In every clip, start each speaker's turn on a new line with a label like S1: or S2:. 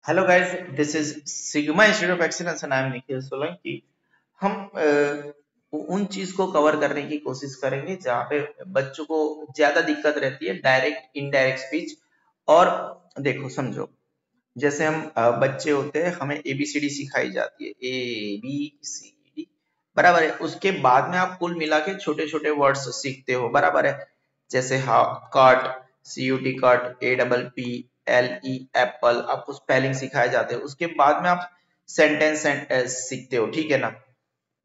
S1: Hello guys, this is sigma institute of excellence and I am Nikhil Solanki. हम उन चीज को कवर करने की कोशिश करेंगे जहाँ पे बच्चों को ज्यादा दिक्कत रहती है, डायरेक्ट इनडायरेक्ट स्पीच। और देखो समझो, जैसे हम बच्चे होते हैं, हमें एबीसीडी सिखाई जाती है, ए बी सी डी, बराबर है। उसके बाद में आप कुल मिला के छोटे छोटे वर्ड्स सीखते हो, बराबर है। जैसे हाँ, cut, CUT cut, APP LE Apple, आपको स्पेलिंग सिखाए जाते हैं। उसके बाद में आप सेंटेंस सीखते हो, ठीक है ना।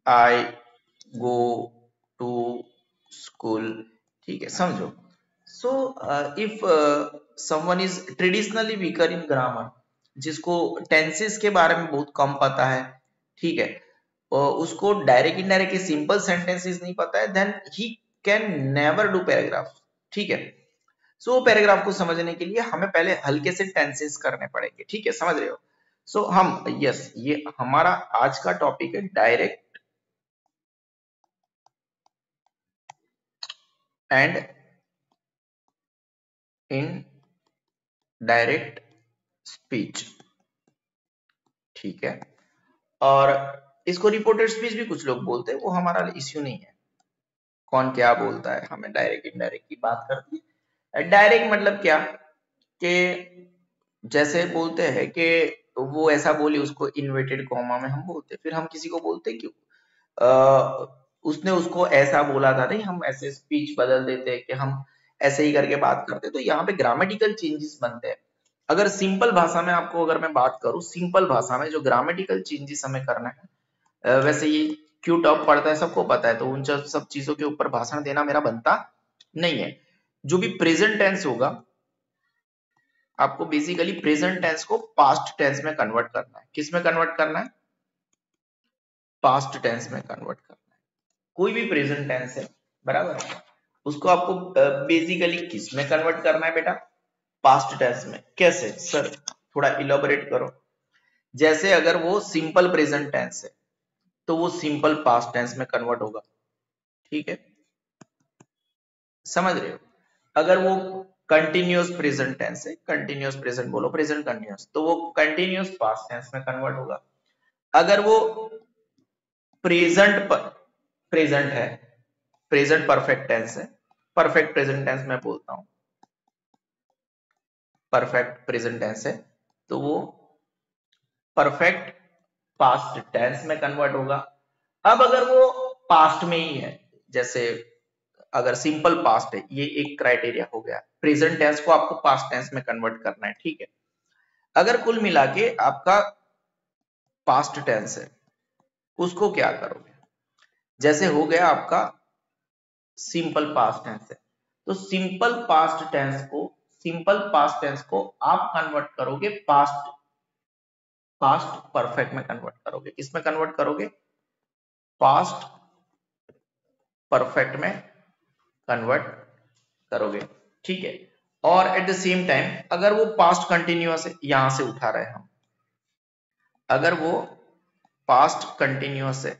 S1: आई गो टू स्कूल, ठीक है, समझो। So if someone is traditionally weaker in grammar, जिसको टेंसेस के बारे में बहुत कम पता है, ठीक है, और उसको डायरेक्ट इनडायरेक्ट सिंपल सेंटेंसेस नहीं पता है, then he can never do paragraph, ठीक है। सो पैराग्राफ को समझने के लिए हमें पहले हल्के से टेंसेस करने पड़ेंगे, ठीक है, समझ रहे हो। सो हम यस, ये हमारा आज का टॉपिक है, direct and in direct speech, ठीक है। और इसको रिपोर्टेड स्पीच भी कुछ लोग बोलते हैं, वो हमारा इश्यू नहीं है। कौन क्या बोलता है, हमें डायरेक्ट इनडायरेक्ट की बात करती है। डायरेक्ट मतलब क्या, कि जैसे बोलते हैं कि वो ऐसा बोली, उसको इन्वर्टेड कॉमा में हम बोलते हैं। फिर हम किसी को बोलते हैं क्यों, उसने उसको ऐसा बोला था, नहीं, हम ऐसे स्पीच बदल देते हैं कि हम ऐसे ही करके बात करते हैं। तो यहाँ पे ग्रामेटिकल चेंजेस बनते हैं। अगर सिंपल भाषा में आपको अगर मैं बात करूं, सिंपल भाषा में जो ग्रामेटिकल चेंजेस हमें करना है, वैसे ये क्यों टफ पड़ता है सबको पता है, तो उन सब चीजों के ऊपर भाषण देना मेरा बनता नहीं है। जो भी प्रेजेंट टेंस होगा, आपको बेसिकली प्रेजेंट टेंस को पास्ट टेंस में कन्वर्ट करना है। किस में कन्वर्ट करना है, पास्ट टेंस में कन्वर्ट करना है। कोई भी प्रेजेंट टेंस है, बराबर है, उसको आपको बेसिकली किस में कन्वर्ट करना है बेटा, पास्ट टेंस में। कैसे सर, थोड़ा इलाबोरेट करो। जैसे अगर वो सिंपल प्रेजेंट टेंस है, तो वो सिंपल पास्ट टेंस में कन्वर्ट होगा, ठीक है, समझ रहे हो। अगर वो कंटिन्यूअस प्रेजेंट टेंस है, कंटिन्यूअस प्रेजेंट बोलो, प्रेजेंट कंटिन्यूअस, तो वो कंटिन्यूअस पास्ट टेंस में कन्वर्ट होगा। अगर वो प्रेजेंट प्रेजेंट है, प्रेजेंट परफेक्ट टेंस है, परफेक्ट प्रेजेंट टेंस मैं बोलता हूं, परफेक्ट प्रेजेंट टेंस है, तो वो परफेक्ट पास्ट टेंस में कन्वर्ट होगा। अब अगर वो पास्ट में ही है, जैसे अगर सिंपल पास्ट है, ये एक क्राइटेरिया हो गया, प्रेजेंट टेंस को आपको पास्ट टेंस में कन्वर्ट करना है, ठीक है। अगर कुल मिला के आपका पास्ट टेंस है, उसको क्या करोगे, जैसे हो गया आपका सिंपल पास्ट टेंस है, तो सिंपल पास्ट टेंस को आप कन्वर्ट करोगे पास्ट परफेक्ट में कन्वर्ट करोगे। किसमें कन्वर्ट करोगे, पास्ट परफेक्ट में कन्वर्ट करोगे, ठीक है। और एट द सेम टाइम अगर वो पास्ट कंटिन्यूअस है, यहां से उठा रहे हैं हम, अगर वो पास्ट कंटिन्यूअस है,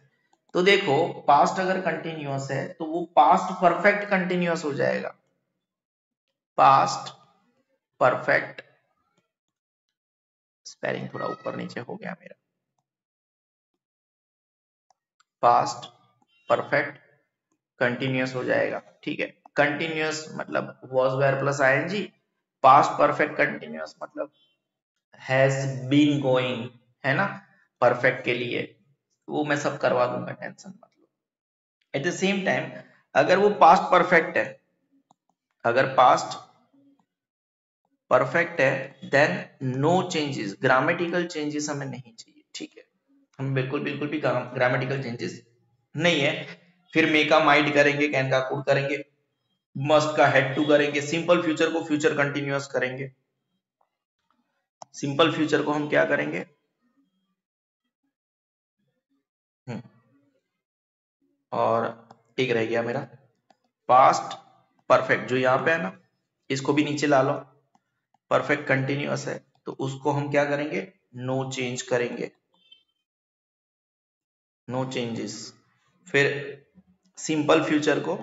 S1: तो देखो पास्ट अगर कंटिन्यूअस है तो वो पास्ट परफेक्ट कंटिन्यूअस हो जाएगा। पास्ट परफेक्ट, स्पेलिंग थोड़ा ऊपर नीचे हो गया मेरा, पास्ट परफेक्ट कंटिन्यूअस हो जाएगा, ठीक है। कंटिन्यूअस मतलब was were plus ING, past perfect continuous मतलब हैज बीन गोइंग, है ना, परफेक्ट के लिए। वो मैं सब करवा दूंगा, टेंशन मत लो। एट द सेम टाइम अगर वो पास्ट परफेक्ट है, अगर पास्ट परफेक्ट है, then no changes, grammatical changes हमें नहीं चाहिए, ठीक है। हम बिल्कुल बिल्कुल भी ग्रामेटिकल चेंजेस नहीं है। फिर मे का माइट करेंगे, कैन का कुड करेंगे, मस्ट का हैड टू करेंगे, सिंपल फ्यूचर को फ्यूचर कंटिन्यूअस करेंगे। सिंपल फ्यूचर को हम क्या करेंगे, और एक रह गया मेरा पास्ट परफेक्ट, जो यहां पे है ना, इसको भी नीचे ला लो। परफेक्ट कंटिन्यूअस है, तो उसको हम क्या करेंगे, नो चेंज करेंगे, नो चेंजेस। फिर सिंपल फ्यूचर को,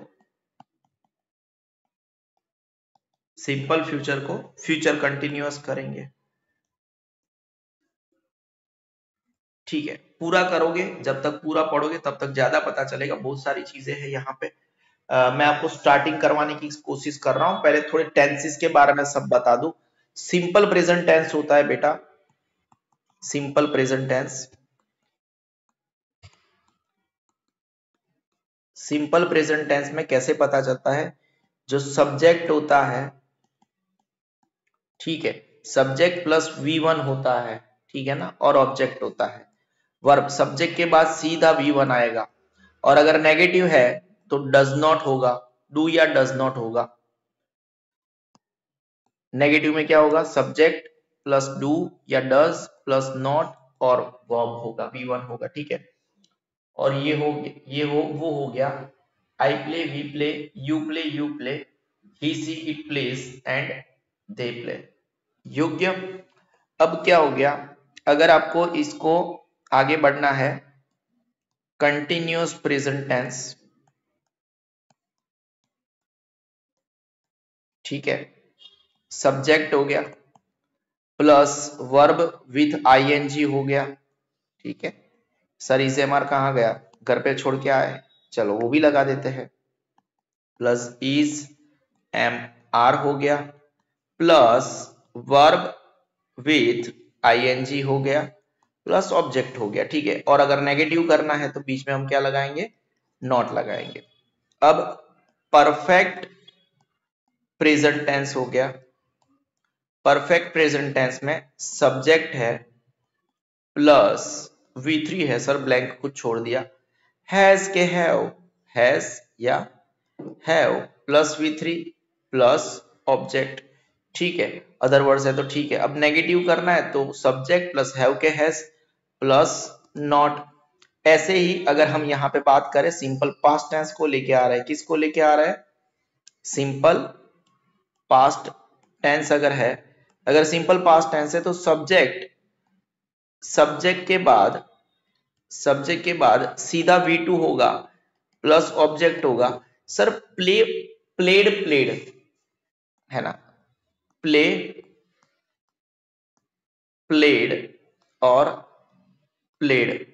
S1: सिंपल फ्यूचर को फ्यूचर कंटिन्यूअस करेंगे, ठीक है, पूरा करोगे, जब तक पूरा पढ़ोगे तब तक ज्यादा पता चलेगा। बहुत सारी चीजें हैं यहाँ पे। मैं आपको स्टार्टिंग करवाने की कोशिश कर रहा हूं। पहले थोड़े टेंसेस के बारे में सब बता दूं। सिंपल प्रेजेंट टेंस होता है बेटा, simple present tense. Simple present tense में कैसे पता चलता है? जो सब्जेक्ट होता है, ठीक है, सब्जेक्ट प्लस V1 होता है, ठीक है ना, और ऑब्जेक्ट होता है। वर्ब, सब्जेक्ट के बाद सीधा V1 आएगा, और अगर नेगेटिव है तो डज नॉट होगा, डू या डज नॉट होगा। नेगेटिव में क्या होगा? सब्जेक्ट प्लस डू या डज प्लस नॉट और वर्ब होगा, V1 होगा, ठीक है। और ये वो हो गया, I play, we play, you play, he she it plays and they play. योग्य। अब क्या हो गया? अगर आपको इसको आगे बढ़ना है, कंटिन्यूअस प्रेजेंट टेंस, ठीक है, सब्जेक्ट हो गया प्लस वर्ब विथ आईएनजी हो गया, ठीक है। सर इसे हमारा कहाँ गया? घर पे छोड़ के आए, चलो वो भी लगा देते हैं। प्लस इज एम आर हो गया, प्लस वर्ब विथ आईएनजी हो गया, प्लस ऑब्जेक्ट हो गया, ठीक है। और अगर नेगेटिव करना है तो बीच में हम क्या लगाएंगे? नॉट लगाएंगे। अब परफेक्ट प्रेजेंट टेंस हो गया। परफेक्ट प्रेजेंट टेंस में सब्जेक्ट है प्लस V3 है, सर ब्लैंक कुछ छोड़ दिया, हैज के हैव, हैज या have plus V3 plus object, ठीक है। अदर वर्ड्स है तो ठीक है। अब नेगेटिव करना है तो सब्जेक्ट प्लस हैव के हैज प्लस नॉट। ऐसे ही अगर हम यहाँ पे बात करें, सिंपल पास्ट टेंस को लेके आ रहा है, किसको लेके आ रहा है? सिंपल पास्ट टेंस अगर है, अगर सिंपल पास्ट टेंस है तो सब्जेक्ट के बाद सीधा V2 होगा प्लस ऑब्जेक्ट होगा। सर प्लेड है ना, प्लेड और प्लेड।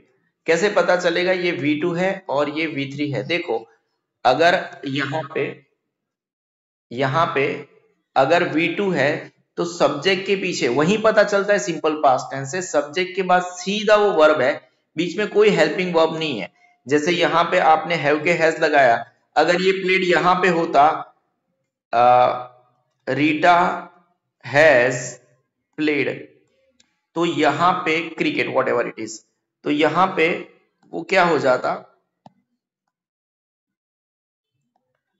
S1: कैसे पता चलेगा ये V2 है और ये V3 है? देखो, अगर यहाँ पे अगर V2 है तो सब्जेक्ट के पीछे, वही पता चलता है सिंपल पास्ट टेंस से, सब्जेक्ट के बाद सीधा वो वर्ब है, बीच में कोई हेल्पिंग वर्ब नहीं है। जैसे यहाँ पे आपने हैव के हैज लगाया, अगर ये प्लेड यहाँ पे होता, रीटा हैज प्लेड, तो यहाँ पे cricket what ever it is, तो यहाँ पे वो क्या हो जाता?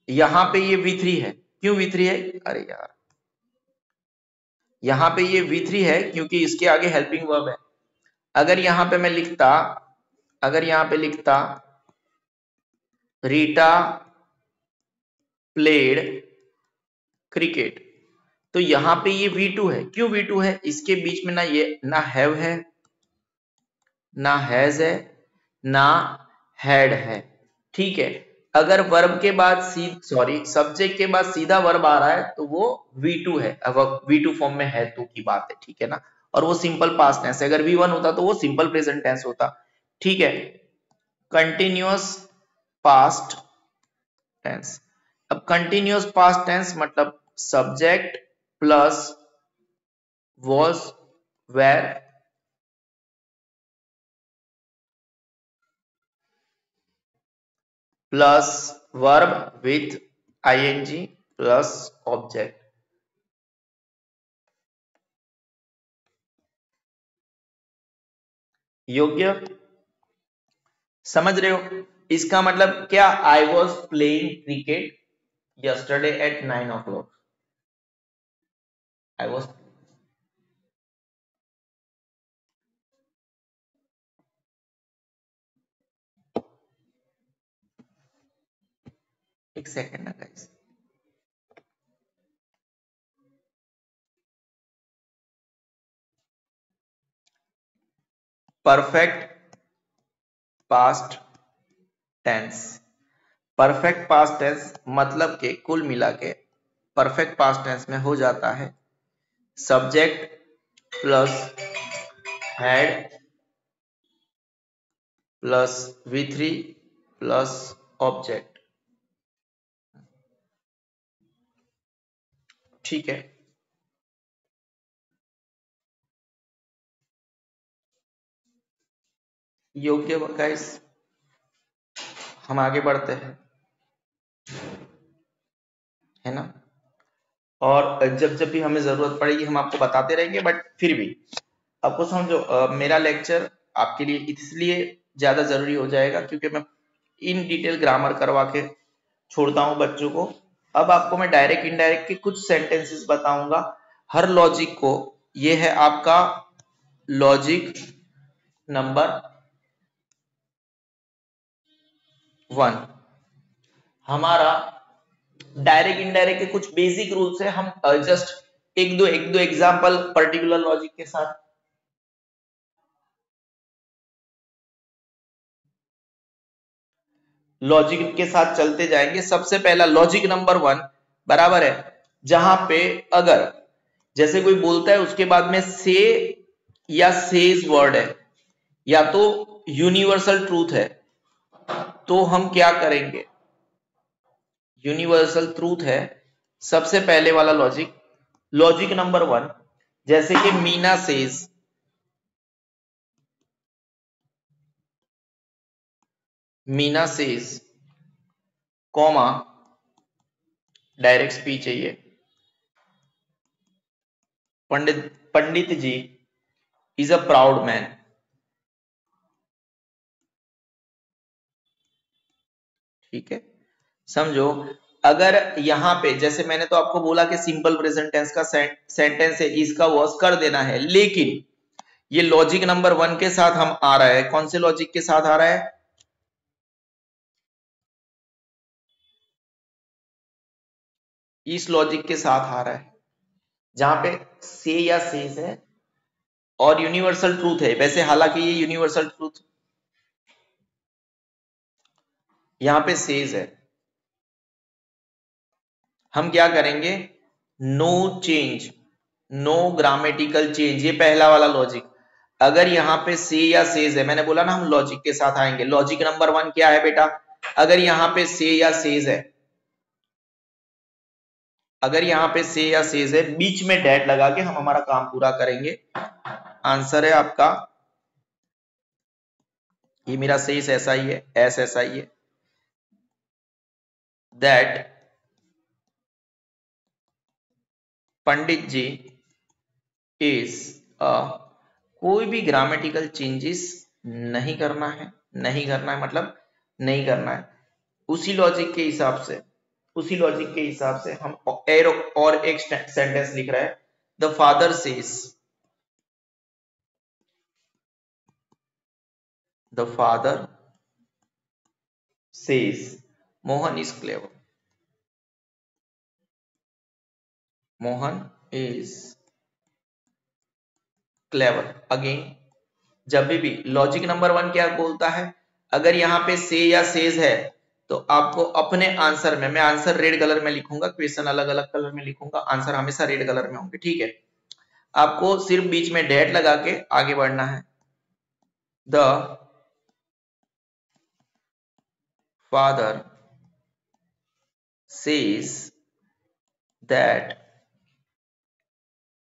S1: यहाँ पे ये V3 है। क्यों V3 है? अरे यार, यहाँ पे ये V3 है क्योंकि इसके आगे हेल्पिंग वर्ब है। अगर यहाँ पे मैं लिखता, रीटा प्लेड क्रिकेट, तो यहाँ पे ये V2 है। क्यों V2 है? इसके बीच में ना हैव है, ना हैज है, ना हैड है, ठीक है। अगर वर्ब के बाद सब्जेक्ट के बाद सीधा वर्ब आ रहा है तो वो V2 है। अब V2 फॉर्म में है तो की बात है, ठीक है ना। और वो सिंपल पास्ट टेंस है। अगर V1 होता तो वो सिंपल प्रेजेंट टेंस होता, ठीक है। Continuous past tense. अब कंटिन्यूअस पास्ट टेंस मतलब subject plus was, were plus verb with ING plus object. योग्य? समझ रहे हो? इसका मतलब क्या? I was playing cricket yesterday at 9 o'clock। I was, एक सेकेंड ना guys, perfect past tense, perfect past tense मतलब के कुल मिला के परफेक्ट पास्ट टेंस में हो जाता है subject plus had plus V3 plus object. ठीक है, योग्य गाइस, हम आगे बढ़ते हैं, है ना। और जब जब भी हमें जरूरत पड़ेगी हम आपको बताते रहेंगे, बट फिर भी आपको समझो, मेरा लेक्चर आपके लिए इसलिए ज्यादा जरूरी हो जाएगा क्योंकि मैं इन डिटेल ग्रामर करवा के छोड़ता हूं बच्चों को। अब आपको मैं डायरेक्ट इनडायरेक्ट के कुछ सेंटेंसेस बताऊंगा हर लॉजिक को। ये है आपका लॉजिक नंबर 1। हमारा डायरेक्ट इनडायरेक्ट के कुछ बेसिक रूल्स है, हम जस्ट एक दो एग्जांपल पर्टिकुलर लॉजिक के साथ चलते जाएंगे। सबसे पहला लॉजिक नंबर 1 बराबर है, जहां पे अगर जैसे कोई बोलता है उसके बाद में से या सेज वर्ड है या तो यूनिवर्सल ट्रूथ है, तो हम क्या करेंगे, यूनिवर्सल ट्रूथ है सबसे पहले वाला लॉजिक। लॉजिक नंबर 1 जैसे कि Meena says, Meena says comma direct speech है ये, पंडित जी इज अ प्राउड मैन। ठीक है, समझो अगर यहां पे जैसे मैंने तो आपको बोला कि सिंपल प्रेजेंट टेंस का सेंटेंस है, इसका वॉस कर देना है, लेकिन ये लॉजिक नंबर 1 के साथ हम आ रहा है। कौन से लॉजिक के साथ आ रहा है, इस लॉजिक के साथ आ रहा है जहां पे से या सेज है और यूनिवर्सल ट्रूथ है। वैसे हालांकि ये यूनिवर्सल ट्रूथ यहां पे सेज है, हम क्या करेंगे, no change, no grammatical change, ये पहला वाला लॉजिक। अगर यहां पे से या सेज है, मैंने बोला ना हम लॉजिक के साथ आएंगे। लॉजिक नंबर 1 क्या है बेटा, अगर यहां पे से या सेज है, अगर यहां पे से या सेज है, बीच में डैट लगा के हम हमारा काम पूरा करेंगे। आंसर है आपका, ये मेरा सेज ऐसा ही है, एस ऐसा ही है, that Pandit ji is a, कोई भी ग्रामेटिकल चेंजेस नहीं करना है, नहीं करना है मतलब नहीं करना है। उसी लॉजिक के हिसाब से, उसी लॉजिक के हिसाब से हम और एक सेंटेंस लिख रहा है, the father says, the father says Mohan is clever, Mohan is clever. Again जब भी लॉजिक नंबर 1 क्या बोलता है, अगर यहां पे से या सेज है तो आपको अपने आंसर में, मैं आंसर रेड कलर में लिखूंगा, क्वेश्चन अलग अलग कलर में लिखूंगा, आंसर हमेशा रेड कलर में होंगे। ठीक है, आपको सिर्फ बीच में डैट लगा के आगे बढ़ना है। The father says that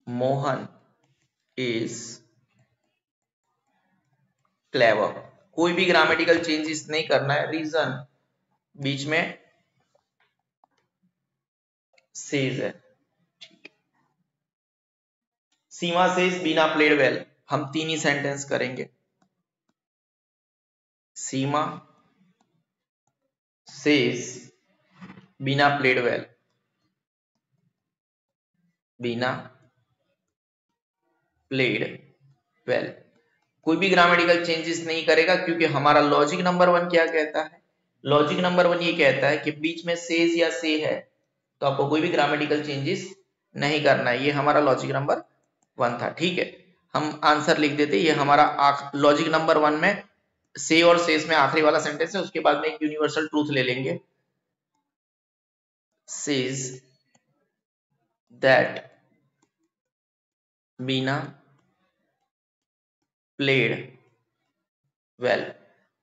S1: Mohan is clever. कोई भी ग्रामेटिकल चेंजेस नहीं करना है, रीजन बीच में सेज है। सीमा सेज बीना प्लेड वेल, हम 3 ही सेंटेंस करेंगे। सीमा सेज बीना प्लेड वेल, बीना प्लेड वेल, कोई भी ग्रामेटिकल चेंजेस नहीं करेगा क्योंकि हमारा लॉजिक नंबर 1 क्या कहता है, लॉजिक नंबर 1 ये कहता है कि बीच में सेज या से है तो आपको कोई भी ग्रामेटिकल चेंजेस नहीं करना है। ये हमारा लॉजिक नंबर 1 था। ठीक है, हम आंसर लिख देते, ये हमारा लॉजिक नंबर 1 में से और सेज में आखिरी वाला सेंटेंस है, उसके बाद में एक यूनिवर्सल ट्रूथ ले लेंगे, says that Bina played well.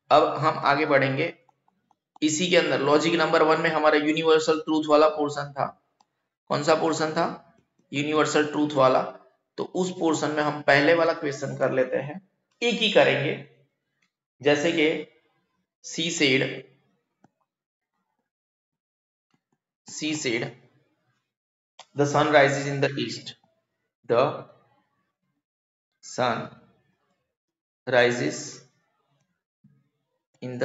S1: अब हम आगे बढ़ेंगे। इसी के अंदर लॉजिक नंबर 1 में हमारा यूनिवर्सल ट्रूथ वाला पोर्शन था। कौन सा पोर्शन था? यूनिवर्सल ट्रूथ वाला। तो उस पोर्शन में हम पहले वाला क्वेश्चन कर लेते हैं, एक ही करेंगे। जैसे कि she said the sun rises in the east, the sun rises in the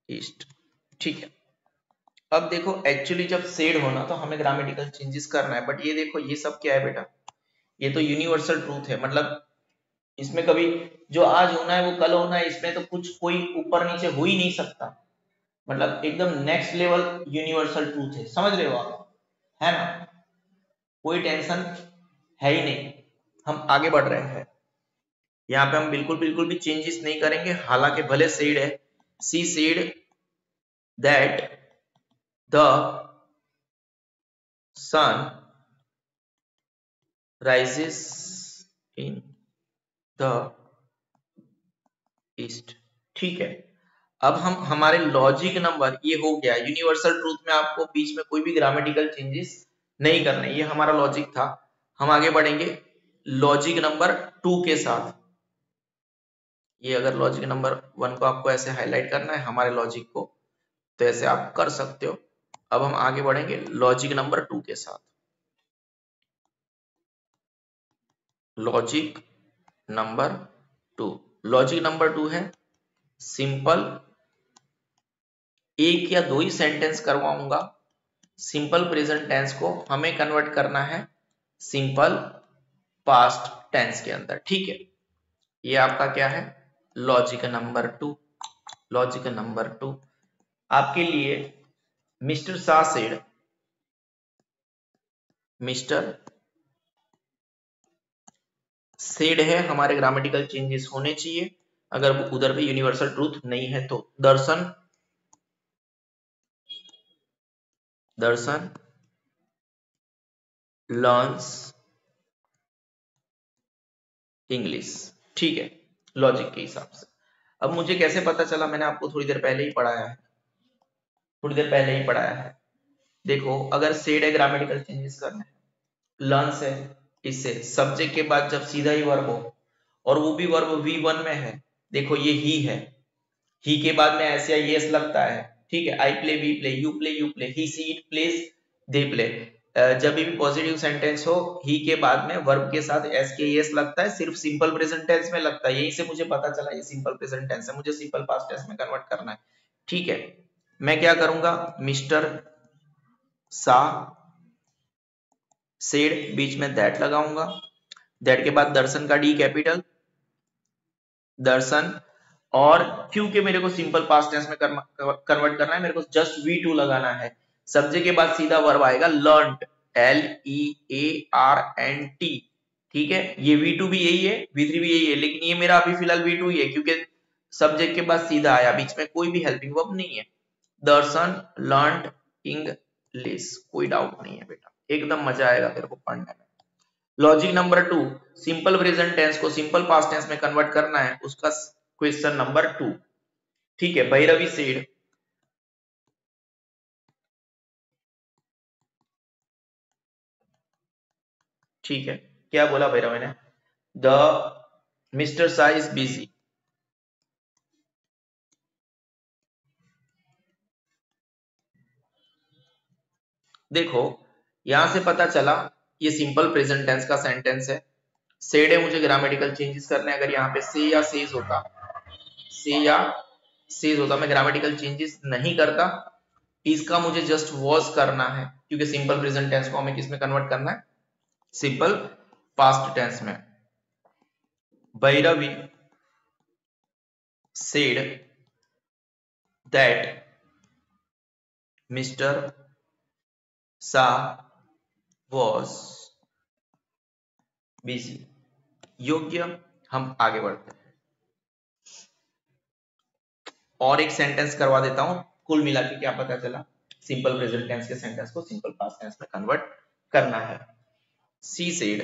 S1: east. ठीक है। अब देखो एक्चुअली जब सेड होना तो हमें ग्रामेटिकल चेंजेस करना है, बट ये देखो ये सब क्या है बेटा, ये तो यूनिवर्सल ट्रूथ है। मतलब इसमें कभी जो आज होना है वो कल होना है, इसमें तो कुछ कोई ऊपर नीचे हो ही नहीं सकता। मतलब एकदम नेक्स्ट लेवल यूनिवर्सल ट्रूथ है, समझ रहे हो आप, है ना? कोई टेंशन है ही नहीं। हम आगे बढ़ रहे हैं, यहाँ पे हम बिल्कुल बिल्कुल भी चेंजेस नहीं करेंगे। हालांकि भले सेड है, she said that the sun rises in the east. ठीक है। अब हम हमारे लॉजिक नंबर, ये हो गया यूनिवर्सल ट्रूथ में आपको बीच में कोई भी ग्रामेटिकल चेंजेस नहीं करने, ये हमारा लॉजिक था। हम आगे बढ़ेंगे लॉजिक नंबर 2 के साथ। ये अगर लॉजिक नंबर 1 को आपको ऐसे हाईलाइट करना है हमारे लॉजिक को, तो ऐसे आप कर सकते हो। अब हम आगे बढ़ेंगे लॉजिक नंबर 2 के साथ। लॉजिक नंबर 2, लॉजिक नंबर 2 है सिंपल। एक या दो ही सेंटेंस करवाऊंगा। सिंपल प्रेजेंट टेंस को हमें कन्वर्ट करना है सिंपल पास्ट टेंस के अंदर। ठीक है। ये आपका क्या है? Logic number 2। लॉजिक नंबर 2 आपके लिए mister Shah said, mister said है, हमारे ग्रामेटिकल चेंजेस होने चाहिए अगर वो उधर पे यूनिवर्सल ट्रूथ नहीं है तो। दर्शन लर्न्स इंग्लिश। ठीक है, लॉजिक के हिसाब से। अब मुझे कैसे पता चला? मैंने आपको थोड़ी देर पहले ही पढ़ाया है, देखो अगर सेड है ग्रामेटिकल चेंजेस करना है, लर्न्स है, इससे सब्जेक्ट के बाद जब सीधा ही वर्ब हो और वो भी वर्ब V1 में है, देखो ये ही है, ही के बाद में ऐसे यस लगता है। ठीक है, I play, we play, you play, he she it plays, they play. जब भी पॉजिटिव सेंटेंस हो ही के बाद में वर्ब के साथ एस के एस लगता है, सिर्फ सिंपल प्रेजेंट टेंस में लगता है। यही से मुझे पता चला ये सिंपल प्रेजेंट टेंस है, मुझे सिंपल पास्ट टेंस में कन्वर्ट करना है। ठीक है, मैं क्या करूंगा, मिस्टर सा सेड, बीच में दैट लगाऊंगा, दैट के बाद दर्शन का डी कैपिटल, दर्शन, और क्योंकि मेरे को सिंपल पास्ट टेंस में कन्वर्ट करना है, मेरे को जस्ट V2 लगाना है। सब्जेक्ट के बाद सीधा वर्ब आएगा लर्नट, LEARNT। ठीक है, ये V2 भी यही है, V3 भी यही है, लेकिन ये मेरा अभी फिलहाल V2 ही है क्योंकि सब्जेक्ट के बाद सीधा आया, बीच में कोई भी हेल्पिंग वर्ब नहीं है। दर्शन लर्नट इंग्लिश, कोई डाउट नहीं है बेटा, एकदम मजा आएगा तेरे को पढ़ने में। Logic number 2, simple present tense को सिंपल पास्ट टेंस में कन्वर्ट करना है, उसका क्वेश्चन नंबर 2। ठीक है, भैरवी सेड, ठीक है, क्या बोला भैरवी ने? द मिस्टर सा इज बिजी। देखो यहां से पता चला ये सिंपल प्रेजेंट टेंस का सेंटेंस है। सेड है, मुझे ग्रामेटिकल चेंजेस करने, अगर यहाँ पे से या सेज होता, से या सेज होता, मैं ग्रामेटिकल चेंजेस नहीं करता। इसका मुझे जस्ट वॉज करना है क्योंकि सिंपल प्रेजेंट टेंस को हमें किस में कन्वर्ट करना है? सिंपल पास्ट टेंस में। Bhairavi said that Mr. Shah was busy। योग्य। हम आगे बढ़ते हैं, और एक सेंटेंस करवा देता हूं, कुल मिला के क्या पता चला? सिंपल प्रेजेंट टेंस के सेंटेंस को सिंपल पास्ट टेंस में कन्वर्ट करना है। She said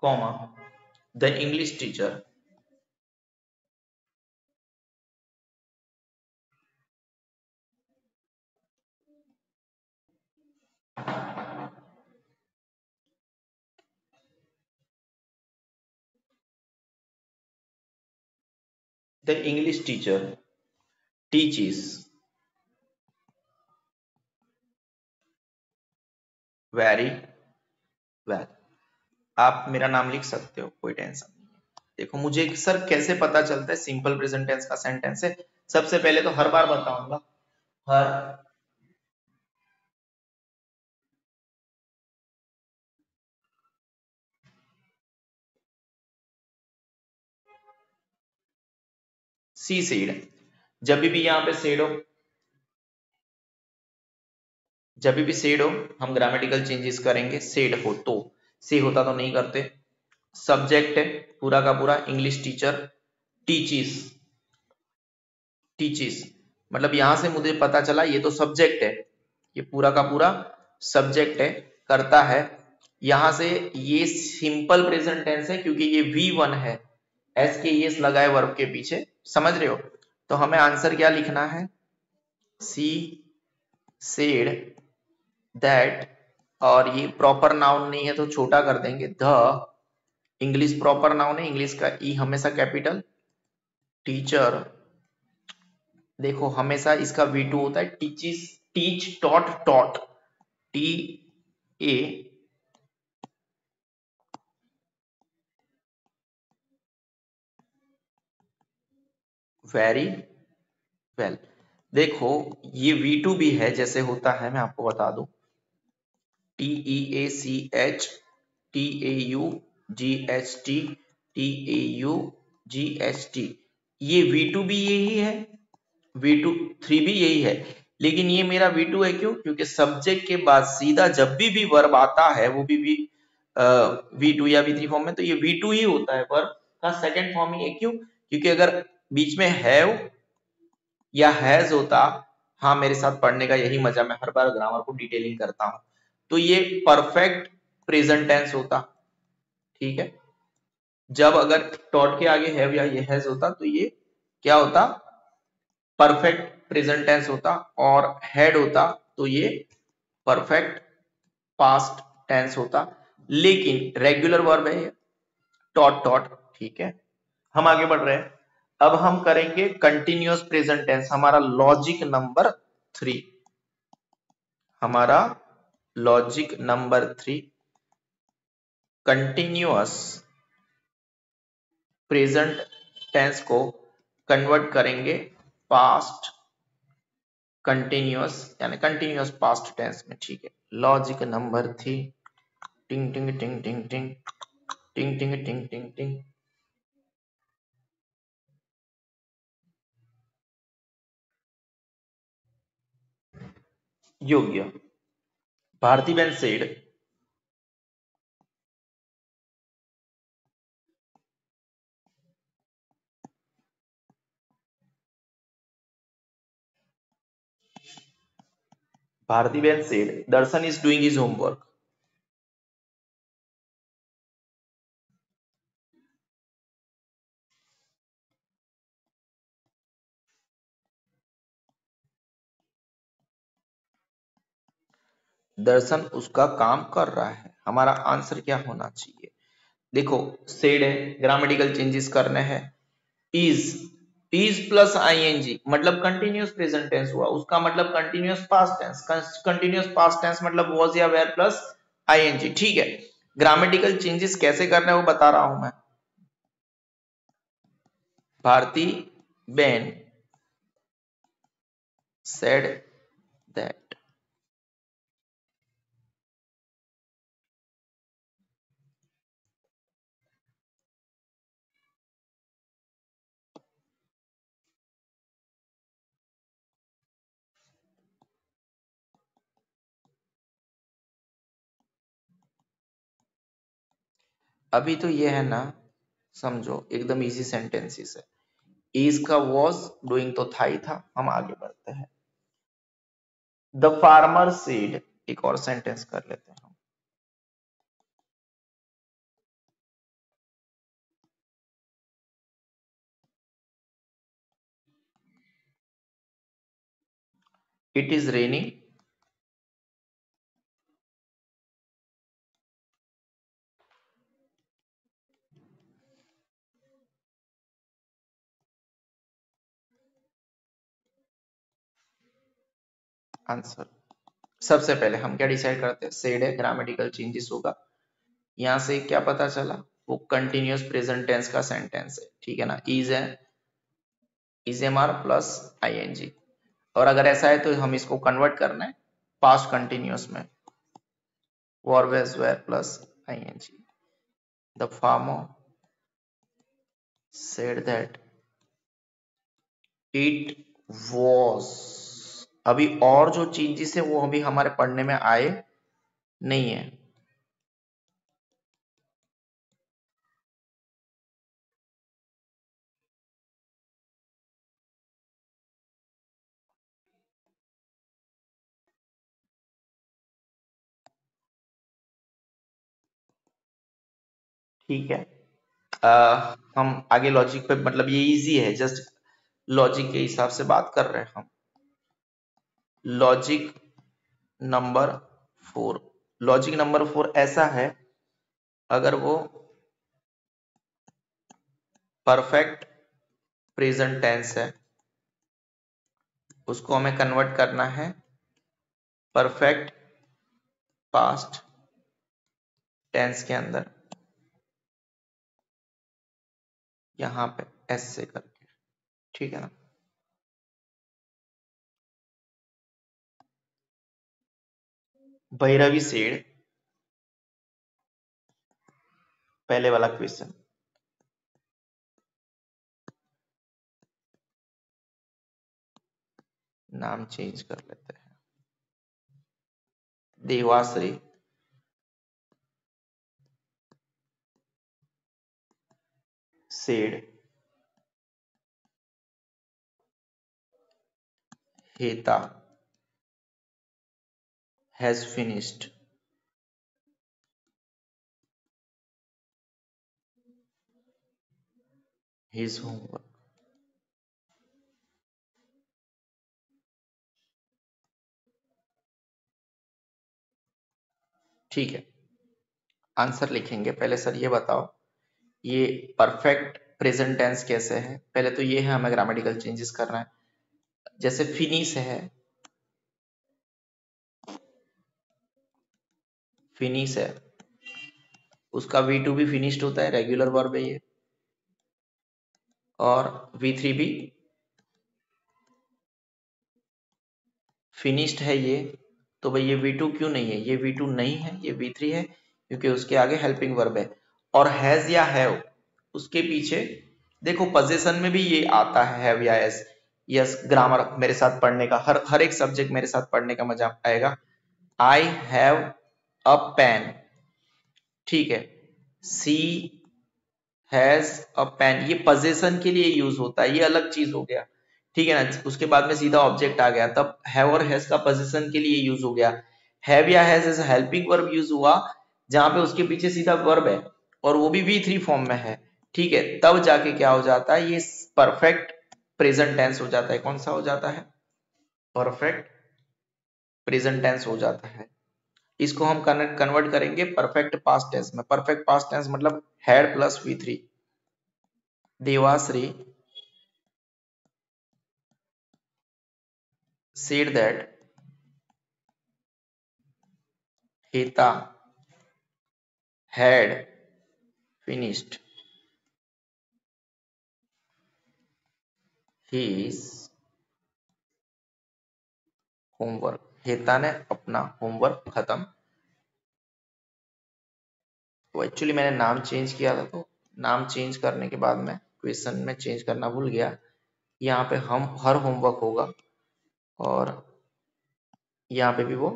S1: comma the English teacher the English teacher टीचिस very well. आप मेरा नाम लिख सकते हो, कोई टेंशन नहीं है। देखो मुझे सर कैसे पता चलता है सिंपल प्रेजेंट टेंस का सेंटेंस है, सबसे पहले तो हर बार बताऊंगा। हर सी सेड, जब भी यहाँ पे सेड हो, जब भी सेड हो हम ग्रामेटिकल चेंजेस करेंगे। सेड हो तो, से होता तो नहीं करते। सब्जेक्ट है पूरा का पूरा इंग्लिश टीचर, टीचिस, टीचिस मतलब यहां से मुझे पता चला ये तो सब्जेक्ट है, ये पूरा का पूरा सब्जेक्ट है, करता है। यहां से ये सिंपल प्रेजेंट टेंस है क्योंकि ये V1 है, एस के एस लगाए वर्ब के पीछे, समझ रहे हो। तो हमें आंसर क्या लिखना है, सी सेड दैट, और ये प्रॉपर नाउन नहीं है तो छोटा कर देंगे, द इंग्लिश प्रॉपर नाउन है, इंग्लिश का ई हमेशा कैपिटल, टीचर देखो हमेशा इसका V2 होता है, टीचिस, teach taught taught, T a very well. देखो ये V2 भी है, जैसे होता है मैं आपको बता दूं, TEACH TAUGHT TAUGHT, ये V2 भी यही है, V2 3 भी यही है, लेकिन ये मेरा V2 है क्यों, क्योंकि सब्जेक्ट के बाद सीधा जब भी वर्ब आता है वो भी V2 या V3 फॉर्म में, तो ये V2 ही होता है, वर्ब का सेकंड फॉर्म ही है। क्यों, क्योंकि अगर बीच में हैव या हैज होता, हाँ मेरे साथ पढ़ने का यही मजा, मैं हर बार ग्रामर को डिटेलिंग करता हूं, तो ये परफेक्ट प्रेजेंट टेंस होता, ठीक है। जब अगर टॉट के आगे हैव या ये हैज होता तो ये क्या होता, परफेक्ट प्रेजेंट टेंस होता, और हेड होता तो ये परफेक्ट पास्ट टेंस होता, लेकिन रेगुलर वर्ब है टॉट टॉट, ठीक है। हम आगे बढ़ रहे हैं, अब हम करेंगे कंटिन्यूअस प्रेजेंट टेंस, हमारा लॉजिक नंबर 3, हमारा logic number 3, continuous present tense को कन्वर्ट करेंगे पास्ट कंटिन्यूअस यानी कंटिन्यूअस पास्ट टेंस में, ठीक है। लॉजिक नंबर 3, टिंग टिंग टिंग टिंग टिंग टिंग टिंग टिंग टिंग टिंग, योग्य। Bharti ben said, Bharti ben said Darshan is doing his homework, Darshan उसका काम कर रहा है। हमारा आंसर क्या होना चाहिए, देखो सेड है, ग्रामेटिकल चेंजेस करने हैं, इज, इज प्लस आईएनजी मतलब कंटिन्यूअस प्रेजेंट टेंस हुआ, उसका मतलब continuous past tense, continuous past tense मतलब वाज या वेयर प्लस आईएनजी, ठीक है। ग्रामेटिकल चेंजेस कैसे करना है वो बता रहा हूं मैं। भारती बेन सेड दैट, अभी तो ये है ना, समझो एकदम इजी सेंटेंसेस है, इज का वॉज डूइंग तो था ही था। हम आगे बढ़ते हैं, द फार्मर सीड, एक और सेंटेंस कर लेते हैं हम, इट इज रेनिंग आंसर। सबसे पहले हम क्या डिसाइड करते हैं, सेड है, ग्रामेटिकल चेंजेस होगा। यहां से क्या पता चला, वो कंटिन्यूअस प्रेजेंट टेंस का सेंटेंस है, ठीक है ना, is am are plus ING. और अगर ऐसा है तो हम इसको कन्वर्ट करना है पास्ट कंटिन्यूअस में, or was were plus ING. The farmer said that it was. अभी और जो चेंजेस है वो अभी हमारे पढ़ने में आए नहीं है। ठीक है, हम आगे लॉजिक पे, मतलब ये इजी है, जस्ट लॉजिक के हिसाब से बात कर रहे हैं हम। लॉजिक नंबर 4, लॉजिक नंबर 4 ऐसा है, अगर वो परफेक्ट प्रेजेंट टेंस है, उसको हमें कन्वर्ट करना है परफेक्ट पास्ट टेंस के अंदर, यहां पे एस से करके, ठीक है ना। भैरवी सेड, पहले वाला क्वेश्चन, नाम चेंज कर लेते हैं, देवाश्री सेड हेता हैज फिनिश्ड हिज होमवर्क। ठीक है, आंसर लिखेंगे। पहले सर ये बताओ, ये परफेक्ट प्रेजेंट टेंस कैसे है, पहले तो ये है, हमें ग्रामेटिकल चेंजेस करना है। जैसे फिनिश है, उसका V2 भी फिनिश्ड होता है, रेगुलर वर्ब है ये, और V3 भी फिनिश्ड है ये। तो भाई ये V2 क्यों नहीं है, ये V2 नहीं है, ये V3 है, क्योंकि उसके आगे हेल्पिंग वर्ब है। और हैज या हैव, उसके पीछे देखो पोजीशन में भी ये आता है, हैव या हैज। यस, ग्रामर मेरे साथ पढ़ने का, हर हर एक सब्जेक्ट मेरे साथ पढ़ने का मजा आएगा। आई हैव अ पेन, ठीक है, सी हैज अ पेन, ये पोजीशन के लिए यूज होता है, ये अलग चीज हो गया, ठीक है ना। उसके बाद में सीधा ऑब्जेक्ट आ गया, तब हैव और हैज का पोजीशन के लिए यूज हो गया। हैव या has as helping verb use हुआ, जहां पे उसके पीछे सीधा वर्ब है, और वो भी V3 फॉर्म में है, ठीक है, तब जाके क्या हो जाता है, ये परफेक्ट प्रेजेंट टेंस हो जाता है। कौन सा हो जाता है, परफेक्ट प्रेजेंट टेंस हो जाता है। इसको हम कन्वर्ट करेंगे परफेक्ट पास्ट टेंस में। परफेक्ट पास्ट टेंस मतलब had plus V3। Debasree said that Heta had finished his homework. हेता ने अपना होमवर्क खत्म। तो एक्चुअली मैंने नाम चेंज किया था, तो नाम चेंज करने के बाद में क्वेश्चन में चेंज करना भूल गया। यहाँ पे हम हर होमवर्क होगा, और यहाँ पे भी वो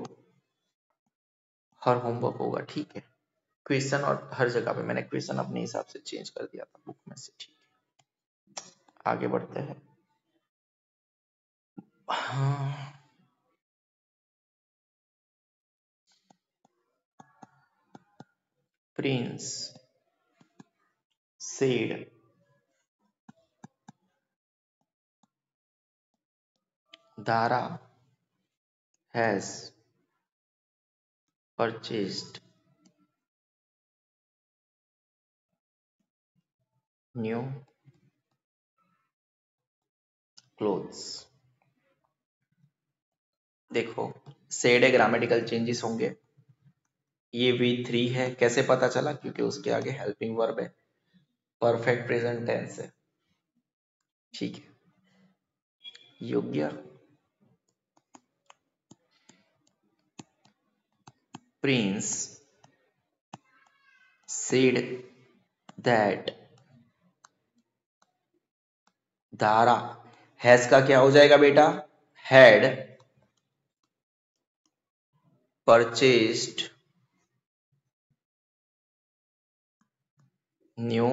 S1: हर होमवर्क होगा, ठीक है। क्वेश्चन और हर जगह पे मैंने क्वेश्चन अपने हिसाब से चेंज कर दिया था बुक में से, ठीक है। आगे बढ़ते हैं। हाँ, Prince said Dara has purchased new clothes। देखो सेड है ग्रामेटिकल चेंजेस होंगे। ये V3 है, कैसे पता चला? क्योंकि उसके आगे हेल्पिंग वर्ब है, परफेक्ट प्रेजेंट टेंस है। ठीक है, योग्य Prince said that Dara has का क्या हो जाएगा बेटा? Had purchased new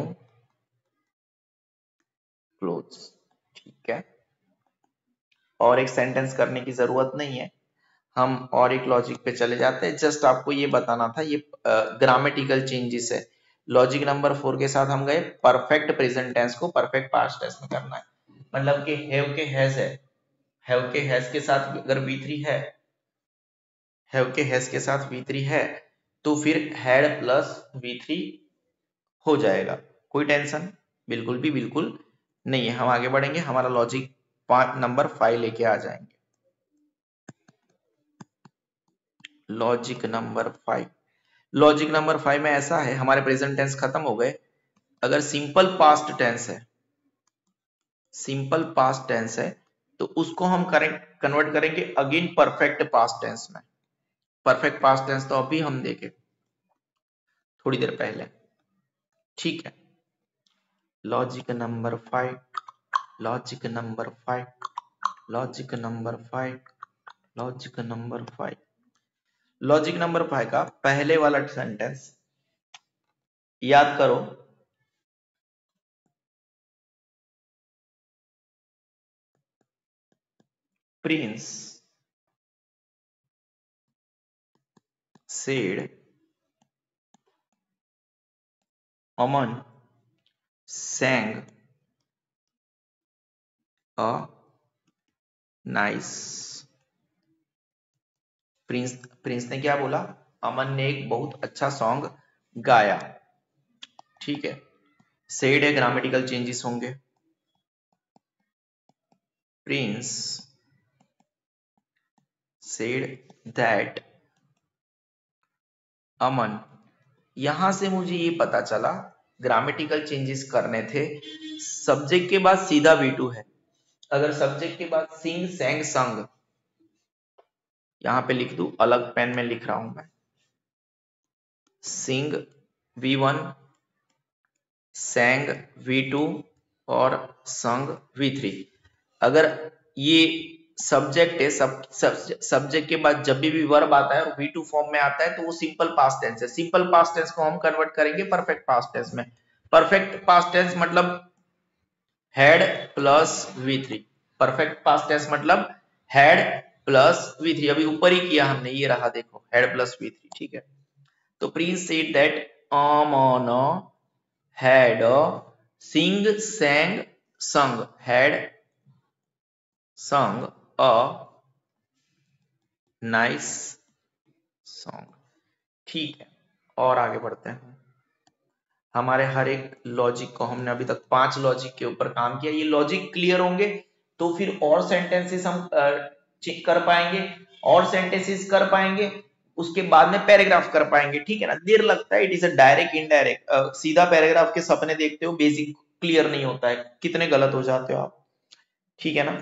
S1: clothes. ठीक है, और एक सेंटेंस करने की जरूरत नहीं है, हम और एक लॉजिक पे चले जाते हैं। जस्ट आपको ये बताना था, ये ग्रामेटिकल चेंजेस है। लॉजिक नंबर 4 के साथ हम गए, परफेक्ट प्रेजेंट टेंस को परफेक्ट पास्ट टेंस में करना है। मतलब कि हैव के हैज है, हैव के हैज के साथ अगर V3 है, हैव के हैज के साथ V3 है, तो फिर हैड प्लस V3 हो जाएगा। कोई टेंशन बिल्कुल भी बिल्कुल नहीं है। हम आगे बढ़ेंगे, हमारा लॉजिक नंबर 5 लेके आ जाएंगे। लॉजिक नंबर 5, लॉजिक नंबर 5 में ऐसा है, हमारे प्रेजेंट टेंस खत्म हो गए। अगर सिंपल पास्ट टेंस है, सिंपल पास्ट टेंस है, तो उसको हम कन्वर्ट करेंगे अगेन परफेक्ट पास्ट टेंस में। परफेक्ट पास्ट टेंस तो अभी हम देखे थोड़ी देर पहले। ठीक है, logic number 5, logic number 5, logic number 5, logic number 5, logic number 5 का पहले वाला सेंटेंस याद करो। Prince said Aman sang a nice, Prince Prince ने क्या बोला? अमन ने एक बहुत अच्छा सॉन्ग गाया। ठीक है, सेड है ग्रामेटिकल चेंजेस होंगे। प्रिंस सेड दैट अमन, यहां से मुझे ये पता चला ग्रामेटिकल चेंजेस करने थे। सब्जेक्ट के बाद सीधा V2 है। अगर सब्जेक्ट के बाद सिंग सैंग संग, यहां पे लिख दूं, अलग पेन में लिख रहा हूं मैं, सिंग V1, सैंग V2 और संग V3। अगर ये सब्जेक्ट है, सब्जेक्ट के बाद जब भी वर्ब आता है और V2 फॉर्म में आता है तो वो सिंपल पास्ट टेंस है। सिंपल पास्ट टेंस को हम कन्वर्ट करेंगे परफेक्ट पास्ट टेंस में। परफेक्ट पास्ट टेंस मतलब had plus V3। Perfect past tense मतलब हैड प्लस V3। अभी ऊपर ही किया हमने, ये रहा देखो, हैड प्लस V3। ठीक है, तो Prince said that Aman had sing sang sung, had sung a nice song। ठीक है, और आगे बढ़ते हैं। हमारे हर एक लॉजिक को हमने अभी तक 5 लॉजिक के ऊपर काम किया। ये लॉजिक क्लियर होंगे तो फिर और सेंटेंसेस हम चेक कर पाएंगे, और सेंटेंसेस कर पाएंगे, उसके बाद में पैराग्राफ कर पाएंगे। ठीक है ना, देर लगता है, it is a direct indirect. सीधा पैराग्राफ के सपने देखते हो, बेसिक क्लियर नहीं होता है, कितने गलत हो जाते हो आप। ठीक है ना।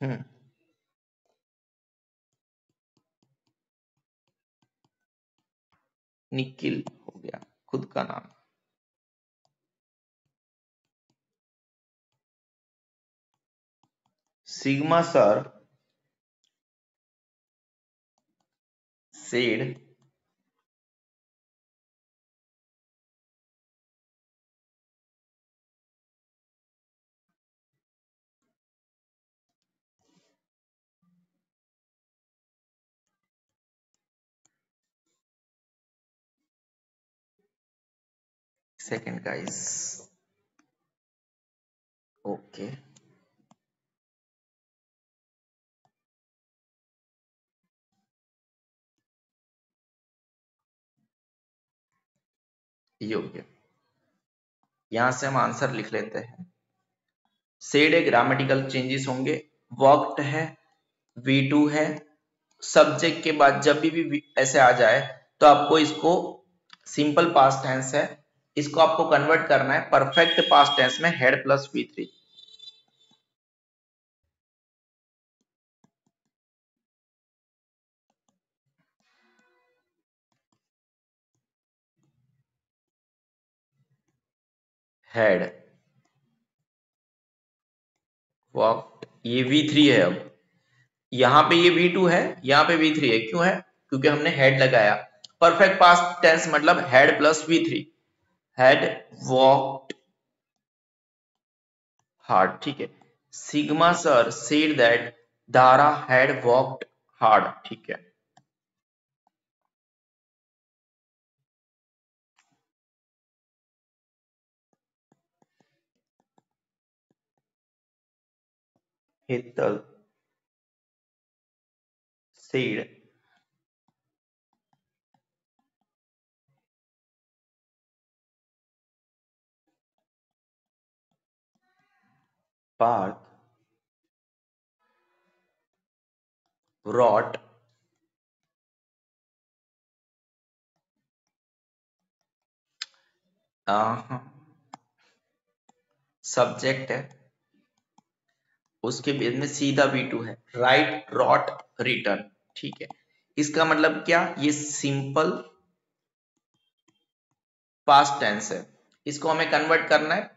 S1: हम्म, निखिल हो गया खुद का नाम। Sigma sir said second guys, okay, योग्य। यहां से हम आंसर लिख लेते हैं। सेड ग्रामेटिकल चेंजेस होंगे, वॉक्ड है, V2 है। सब्जेक्ट के बाद जब भी ऐसे आ जाए तो आपको इसको सिंपल पास्ट टेंस है, इसको आपको कन्वर्ट करना है परफेक्ट पास्ट टेंस में, head plus V3। Had walked, ये V3 है। अब यहाँ पे ये V2 है, यहाँ पे V3 है, क्यों है? क्योंकि हमने हेड लगाया। परफेक्ट पास्ट टेंस मतलब had plus V3, had walked hard. ठीक है, Sigma sir said that Dara had walked hard. ठीक है, Hetal said Parth wrought subject है, उसके बाद में सीधा V2 है, राइट रॉट रिटर्न। ठीक है, इसका मतलब क्या? ये सिंपल पास्ट टेंस है, इसको हमें कन्वर्ट करना है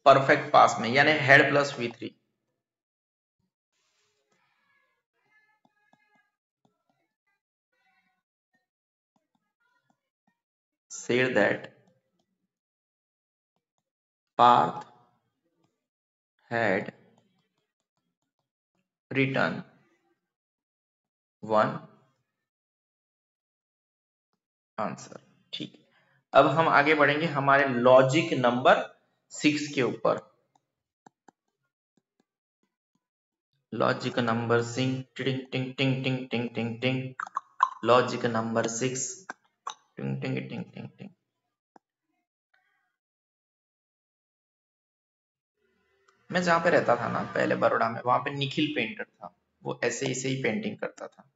S1: परफेक्ट पास्ट में, यानी head plus V3। said that Parth had written one answer. ठीक है, अब हम आगे बढ़ेंगे हमारे लॉजिक नंबर 6 के ऊपर। लॉजिक नंबर 6, टिंग टिंग टिंग टिंग टिंग टिंग टिंग, लॉजिक नंबर 6, टिंग टिंग टिंग टिंग टिंग। मैं जहां पे रहता था ना पहले बड़ौदा में, वहां पे निखिल पेंटर था, वो ऐसे ऐसे ही पेंटिंग करता था,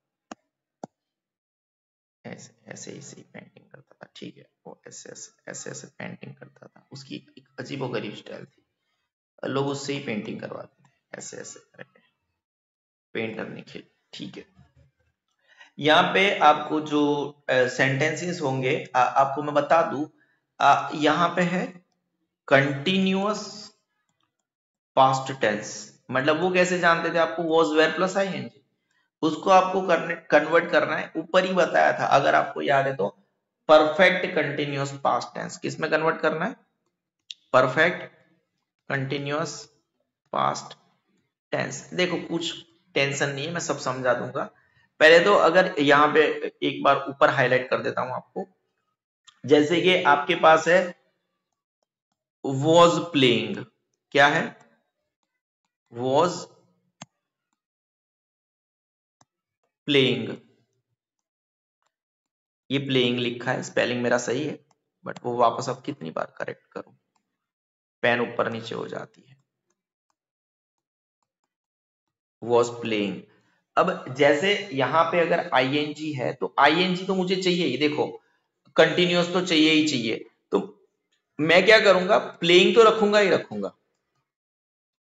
S1: ऐसे ऐसे ऐसे ही पेंटिंग करता था। ठीक है, वो ऐसे ऐसे ऐसे ऐसे पेंटिंग करता था, उसकी एक अजीबोगरीब स्टाइल थी, लोग उससे ही पेंटिंग करवाते थे ऐसे ऐसे करके, पेंटर निखिल। ठीक है, यहाँ पे आपको जो सेंटेंसेस होंगे आपको मैं बता दूं, यहाँ पे है कंटिन्यूअस पास्ट टेंस, मतलब वो कैसे जानते थे आपको? वॉज वेयर प्लस आईएनजी, उसको आपको कन्वर्ट करना है, ऊपर ही बताया था अगर आपको याद है तो। परफेक्ट कंटिन्यूअस पास्ट टेंस किस में कन्वर्ट करना है? Perfect continuous past tense. देखो कुछ टेंशन नहीं है, मैं सब समझा दूंगा। पहले तो अगर यहाँ पे एक बार ऊपर हाईलाइट कर देता हूं आपको, जैसे कि आपके पास है वॉज प्लेइंग, क्या है? वॉज प्लेइंग, ये प्लेइंग लिखा है, स्पेलिंग मेरा सही है, बट वो वापस अब कितनी बार करेक्ट करूं, पेन ऊपर नीचे हो जाती है। वॉज प्लेइंग, अब जैसे यहां पे अगर आईएनजी है तो आईएनजी तो मुझे चाहिए ही, देखो कंटिन्यूअस तो चाहिए ही चाहिए, तो मैं क्या करूंगा? प्लेइंग तो रखूंगा ही रखूंगा।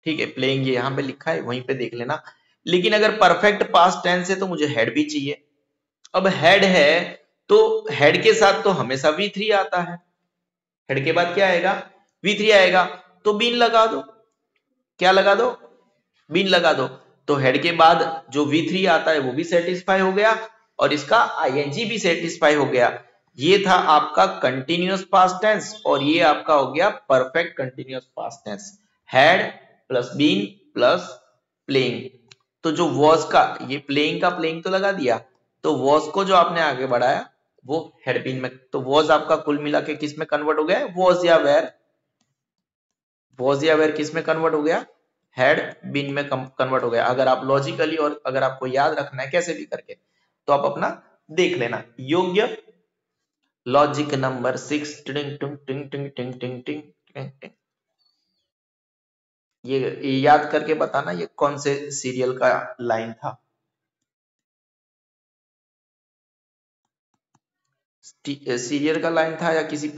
S1: ठीक है, प्लेइंग ये यहां पे लिखा है, वहीं पे देख लेना। लेकिन अगर परफेक्ट पास्ट टेंस है तो मुझे हेड भी चाहिए। अब हेड है तो हेड के साथ तो हमेशा V3 आता है, हेड के बाद क्या आएगा? V3 आएगा, तो बीन लगा दो। क्या लगा दो? बीन लगा दो। तो हेड के बाद जो V3 आता है वो भी सेटिस्फाई हो गया, और इसका आईएनजी भी सेटिस्फाई हो गया। ये था आपका कंटिन्यूअस पास्ट टेंस, और ये आपका हो गया perfect continuous past tense, had plus been plus playing. तो जो वॉज का, ये प्लेइंग का प्लेइंग तो लगा दिया, तो वॉज को जो आपने आगे बढ़ाया वो हेड बीन में, तो वॉज आपका कुल मिला के किस में कन्वर्ट हो गया? वॉज या वेयर, वॉज या वेयर किस में कन्वर्ट हो गया? हेड बीन में कन्वर्ट हो गया। अगर आप लॉजिकली और अगर आपको याद रखना है कैसे भी करके, तो आप अपना देख लेना। योग्य लॉजिक नंबर 6, टिंग टिंग टिंग टिंग टिंग टिंग टिंग टिंग टिंग। ये याद करके बताना ये कौन से सीरियल का लाइन था। सीरियल का लाइन था या किसी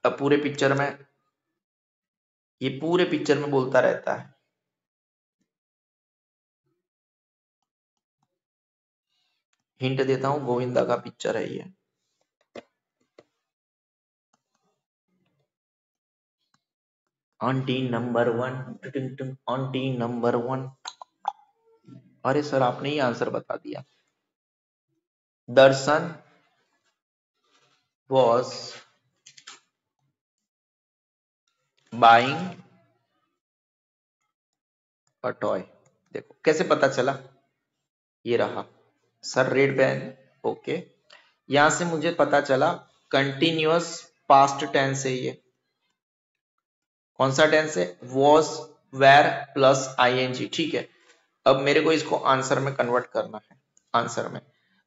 S1: पूरे पिक्चर में? ये पूरे पिक्चर में बोलता रहता है। हिंट देता हूं, गोविंदा का पिक्चर है ये। Aunty number 1, aunty number 1। अरे सर आपने ही आंसर बता दिया। दर्शन was buying a toy। देखो कैसे पता चला, ये रहा सर रेड पेन। ओके, यहां से मुझे पता चला कंटिन्यूअस पास्ट टेंस है ये। कौन सा टेंस है? Was, were plus ING. ठीक है, अब मेरे को इसको आंसर में कन्वर्ट करना है। आंसर में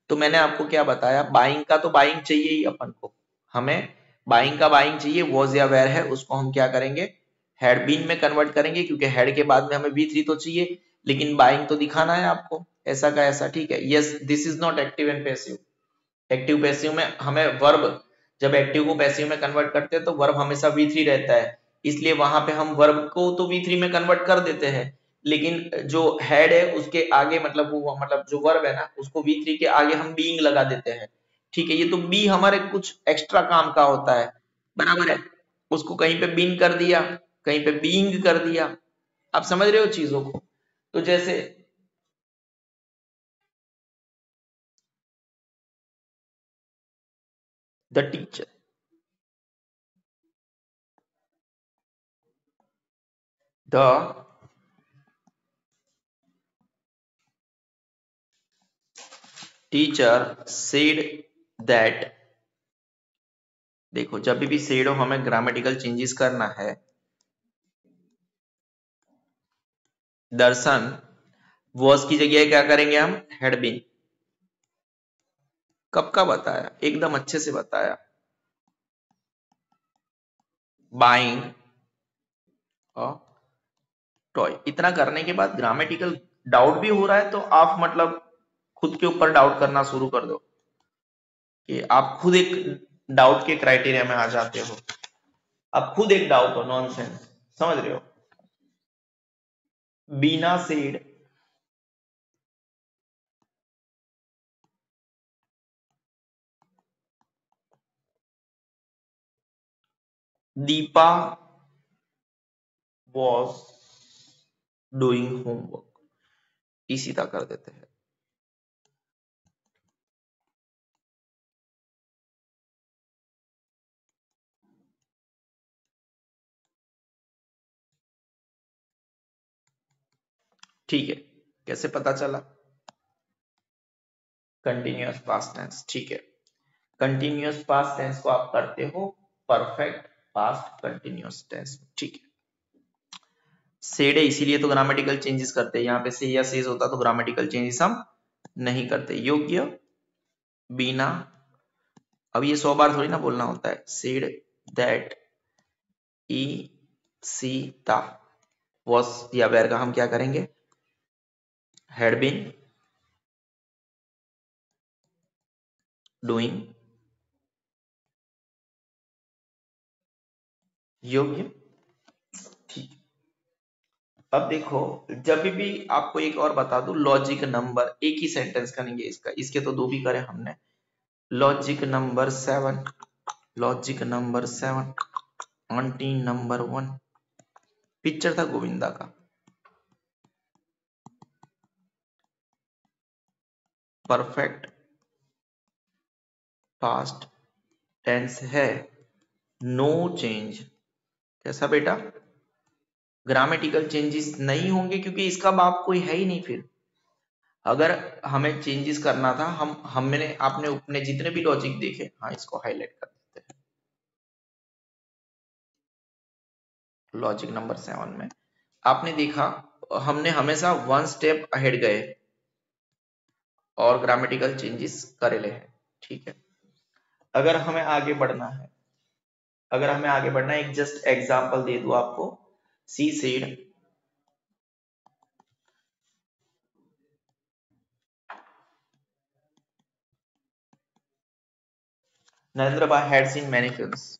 S1: तो मैंने आपको क्या बताया, बाइंग का तो बाइंग चाहिए ही अपन को, हमें बाइंग का बाइंग चाहिए। वॉज या वेर है उसको हम क्या करेंगे, हैड बीन में कन्वर्ट करेंगे, क्योंकि हैड के बाद में हमें V3 तो चाहिए, लेकिन बाइंग तो दिखाना है आपको ऐसा का ऐसा। ठीक है, yes this is not active and passive. Active passive में हमें वर्ब, जब एक्टिव को पैसिव में कन्वर्ट करते हैं तो वर्ब हमेशा V3 रहता है, इसलिए वहां पे हम वर्ब को तो V3 में कन्वर्ट कर देते हैं, लेकिन जो हेड है उसके आगे मतलब वो मतलब जो वर्ब है ना उसको V3 के आगे हम बीइंग लगा देते हैं। ठीक है, ये तो बी हमारे कुछ एक्स्ट्रा काम का होता है, बराबर है। उसको कहीं पे बीन कर दिया, कहीं पे बीइंग कर दिया। आप समझ रहे हो चीजों को? तो जैसे the teacher, the teacher said that. देखो जब भी सेड हो हमें ग्रामेटिकल चेंजेस करना है। दर्शन वॉज की जगह क्या करेंगे हम, हैड बीन। कब का बताया, एकदम अच्छे से बताया। Buying toy. इतना करने के बाद ग्रामेटिकल डाउट भी हो रहा है तो आप मतलब खुद के ऊपर डाउट करना शुरू कर दो, कि आप खुद एक डाउट के क्राइटेरिया में आ जाते हो। आप खुद एक डाउट हो, नॉनसेंस, समझ रहे हो? Beena said Deepa was doing homework, इसी तरह कर देते हैं। ठीक है, कैसे पता चला? Continuous past tense. ठीक है, कंटिन्यूअस पास्ट टेंस को आप करते हो परफेक्ट पास्ट कंटिन्यूअस टेंस। ठीक है, सेड है इसीलिए तो ग्रामेटिकल चेंजेस करते हैं, यहाँ पे से या सेज होता तो ग्रामेटिकल चेंजेस हम नहीं करते। योग्य बीना, अब ये 100 बार थोड़ी ना बोलना होता है। सेड दैट ई सी ता वॉज या वेर का हम क्या करेंगे, हैड बीन डूइंग। योग्य। ठीक, अब देखो जब भी आपको एक और बता दूं, लॉजिक नंबर, एक ही सेंटेंस करेंगे इसका, इसके तो दो भी करे हमने। Logic number 7, logic number 7, aunty number 1। Picture था गोविंदा का। परफेक्ट पास्ट टेंस है, नो चेंज। कैसा बेटा? ग्रामेटिकल चेंजेस नहीं होंगे क्योंकि इसका बाप कोई है ही नहीं। फिर अगर हमें चेंजेस करना था, हमने आपने अपने जितने भी लॉजिक देखे, हाँ इसको हाईलाइट कर देते हैं। लॉजिक नंबर 7 में आपने देखा हमने हमेशा वन स्टेप अहेड गए और ग्रामेटिकल चेंजेस करे ले हैं। ठीक है, अगर हमें आगे बढ़ना है, अगर हमें आगे बढ़ना है, एक जस्ट एग्जांपल दे दूं आपको। She said Narendra Bhai had seen many films.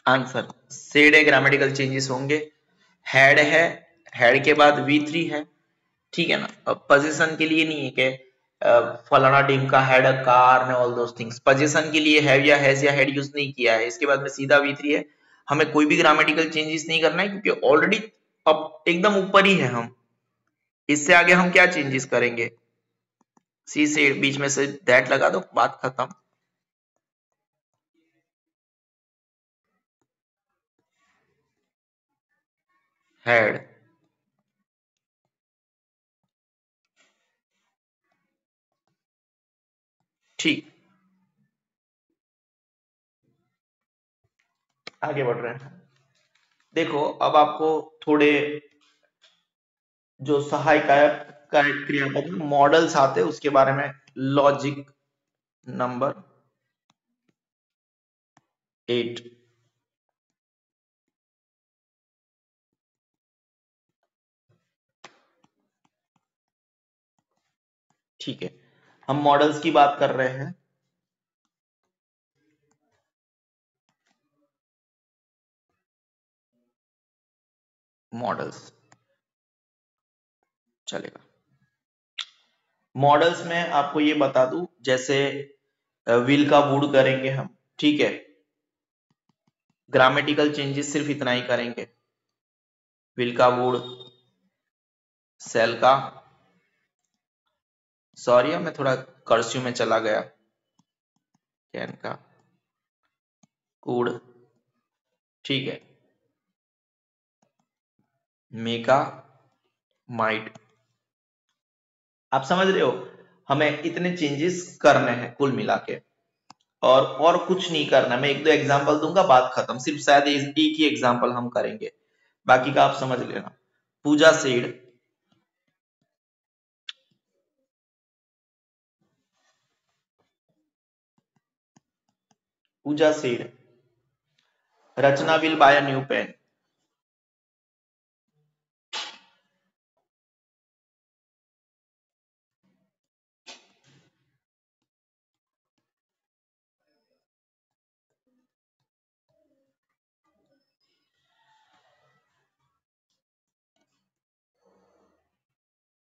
S1: Answer said है, ग्रामेटिकल चेंजेस होंगे। हैड है, हैड के बाद V3 है, ठीक है ना। अब पोजीशन के लिए नहीं है कि फलाना टीम का हैड अ कार ने ऑल दोस थिंग्स, पोजीशन के लिए हैव या हैज या हैड यूज नहीं किया है। इसके बाद में सीधा V3 है, हमें कोई भी ग्रामेटिकल चेंजेस नहीं करना है क्योंकि ऑलरेडी अब एकदम ऊपर ही है हम। इससे आगे हम क्या चेंजेस करेंगे? सी से बीच में से दैट लगा दो, बात खत्म। हैड, ठीक, आगे बढ़ रहे हैं। देखो अब आपको थोड़े जो सहायक क्रियापद मॉडल्स आते हैं उसके बारे में, लॉजिक नंबर 8। ठीक है, हम मॉडल्स की बात कर रहे हैं। मॉडल्स चलेगा। मॉडल्स में आपको ये बता दूं, जैसे विल का वुड करेंगे हम, ठीक है। ग्रामेटिकल चेंजेस सिर्फ इतना ही करेंगे, विल का वुड, सेल का, सॉरी मैं थोड़ा कर्सिव में चला गया, कैन का, कुड, ठीक है, मेका, माइट। आप समझ रहे हो, हमें इतने चेंजेस करने हैं कुल मिला के, और कुछ नहीं करना। मैं एक दो एग्जांपल दूंगा, बात खत्म। सिर्फ शायद एक ही एग्जांपल हम करेंगे, बाकी का आप समझ लेना। Pooja said, Pooja said Rachna will buy a new pen.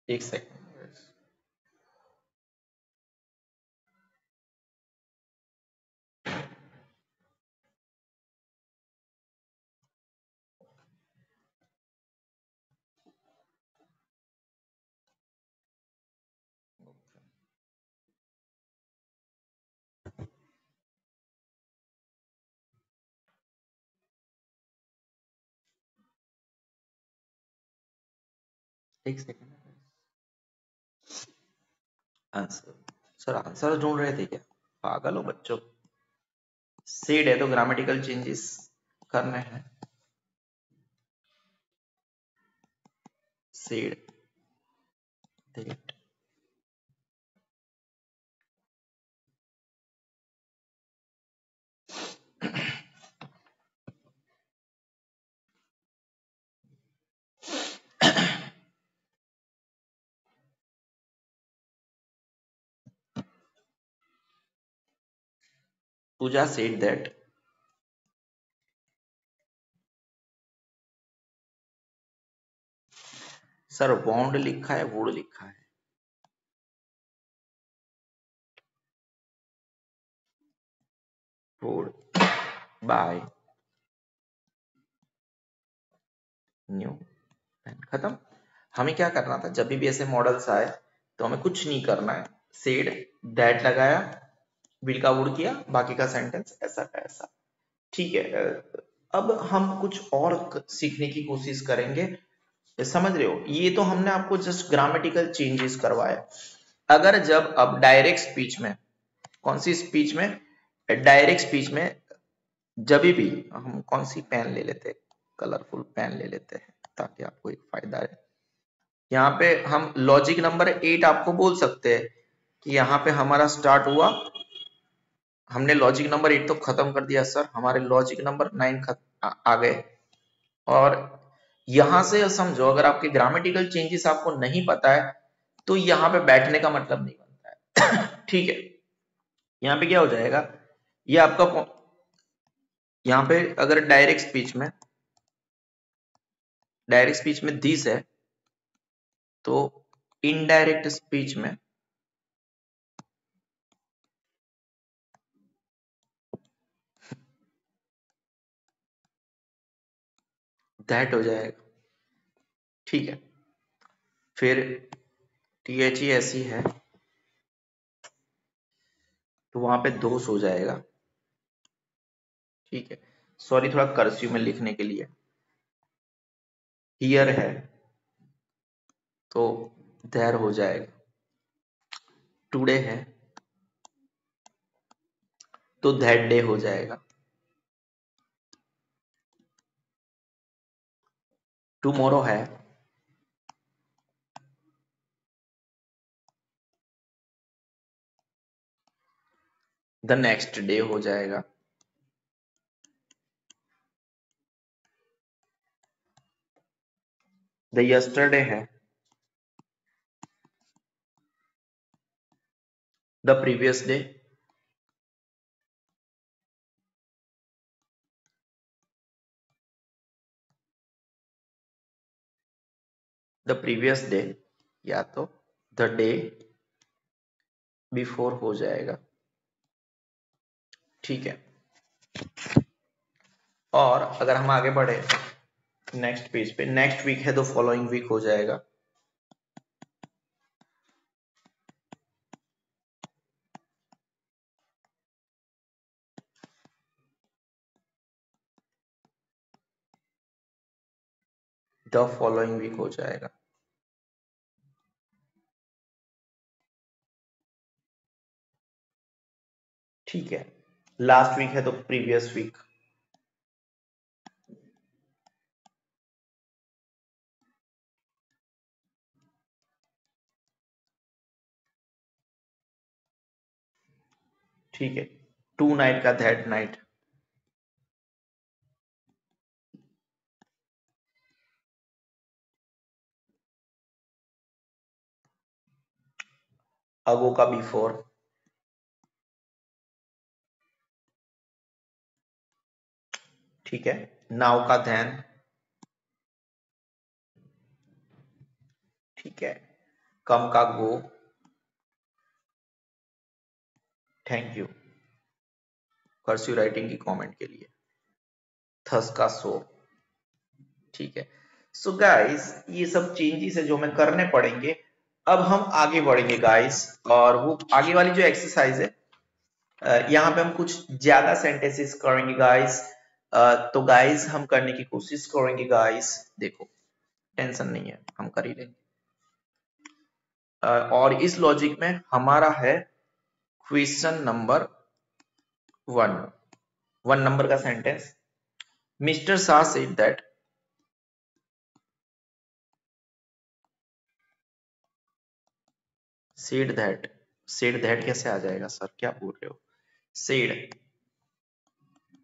S1: एक सेकंड, एक सेकंड। आंसर, सर आंसर ढूंढ रहे थे क्या? पागल हो बच्चों। सेड है तो ग्रामेटिकल चेंजेस करने हैं। Said that, Pooja said that, sir bond लिखा है, वुड लिखा है। वुड बाय न्यू पेन, खत्म। हमें क्या करना था, जब भी ऐसे मॉडल्स आए तो हमें कुछ नहीं करना है, सेड दैट लगाया, विल का वुड किया, बाकी का सेंटेंस ऐसा का ऐसा, ठीक है। अब हम कुछ और सीखने की कोशिश करेंगे। समझ रहे हो, ये तो हमने आपको जस्ट ग्रामेटिकल चेंजेस करवाया। अगर जब अब डायरेक्ट स्पीच में, कौन सी स्पीच में? डायरेक्ट स्पीच में जब भी हम कौन सी पेन ले लेते हैं, कलरफुल पेन ले लेते हैं ताकि आपको एक फायदा है। यहाँ पे हम लॉजिक नंबर 8 आपको बोल सकते हैं कि यहाँ पे हमारा स्टार्ट हुआ, हमने लॉजिक नंबर 8 तो खत्म कर दिया सर, हमारे लॉजिक नंबर 9 आ गए। और यहां से समझो, अगर आपके ग्रामेटिकल चेंजेस आपको नहीं पता है तो यहाँ पे बैठने का मतलब नहीं बनता है। ठीक है, यहाँ पे क्या हो जाएगा, ये आपका, यहाँ पे अगर डायरेक्ट स्पीच में दिस है तो इनडायरेक्ट स्पीच में दैट हो जाएगा। ठीक है, फिर टी ऐसी है तो वहां पे दोष हो जाएगा। ठीक है, सॉरी थोड़ा कर्सिव में लिखने के लिए। हियर है तो देयर हो जाएगा। टुडे है तो दैट डे हो जाएगा। टुमारो है द नेक्स्ट डे हो जाएगा। द यस्टरडे है the previous day. The previous day या तो द डे बिफोर हो जाएगा। ठीक है, और अगर हम आगे बढ़े नेक्स्ट पेज पे, नेक्स्ट वीक है तो फॉलोइंग वीक हो जाएगा। द फॉलोइंग वीक हो जाएगा। ठीक है, लास्ट वीक है तो प्रीवियस वीक। ठीक है, टू नाइट का दैट नाइट। अगो का बिफोर। ठीक है, नाउ का देन। ठीक है, कम का गो। थैंक यू कर्सिव राइटिंग की कमेंट के लिए। थस का सो। ठीक है, सो गाइस ये सब चेंजेस है जो हमें करने पड़ेंगे। अब हम आगे बढ़ेंगे गाइस, और वो आगे वाली जो एक्सरसाइज है, यहाँ पे हम कुछ ज्यादा सेंटेंसेस करेंगे गाइस। तो गाइस हम करने की कोशिश करेंगे गाइस, देखो टेंशन नहीं है, हम कर ही लेंगे। और इस लॉजिक में हमारा है क्वेश्चन नंबर 1 नंबर का sentence. Mister Shah said that, said that कैसे आ जाएगा सर, क्या बोल रहे हो। Said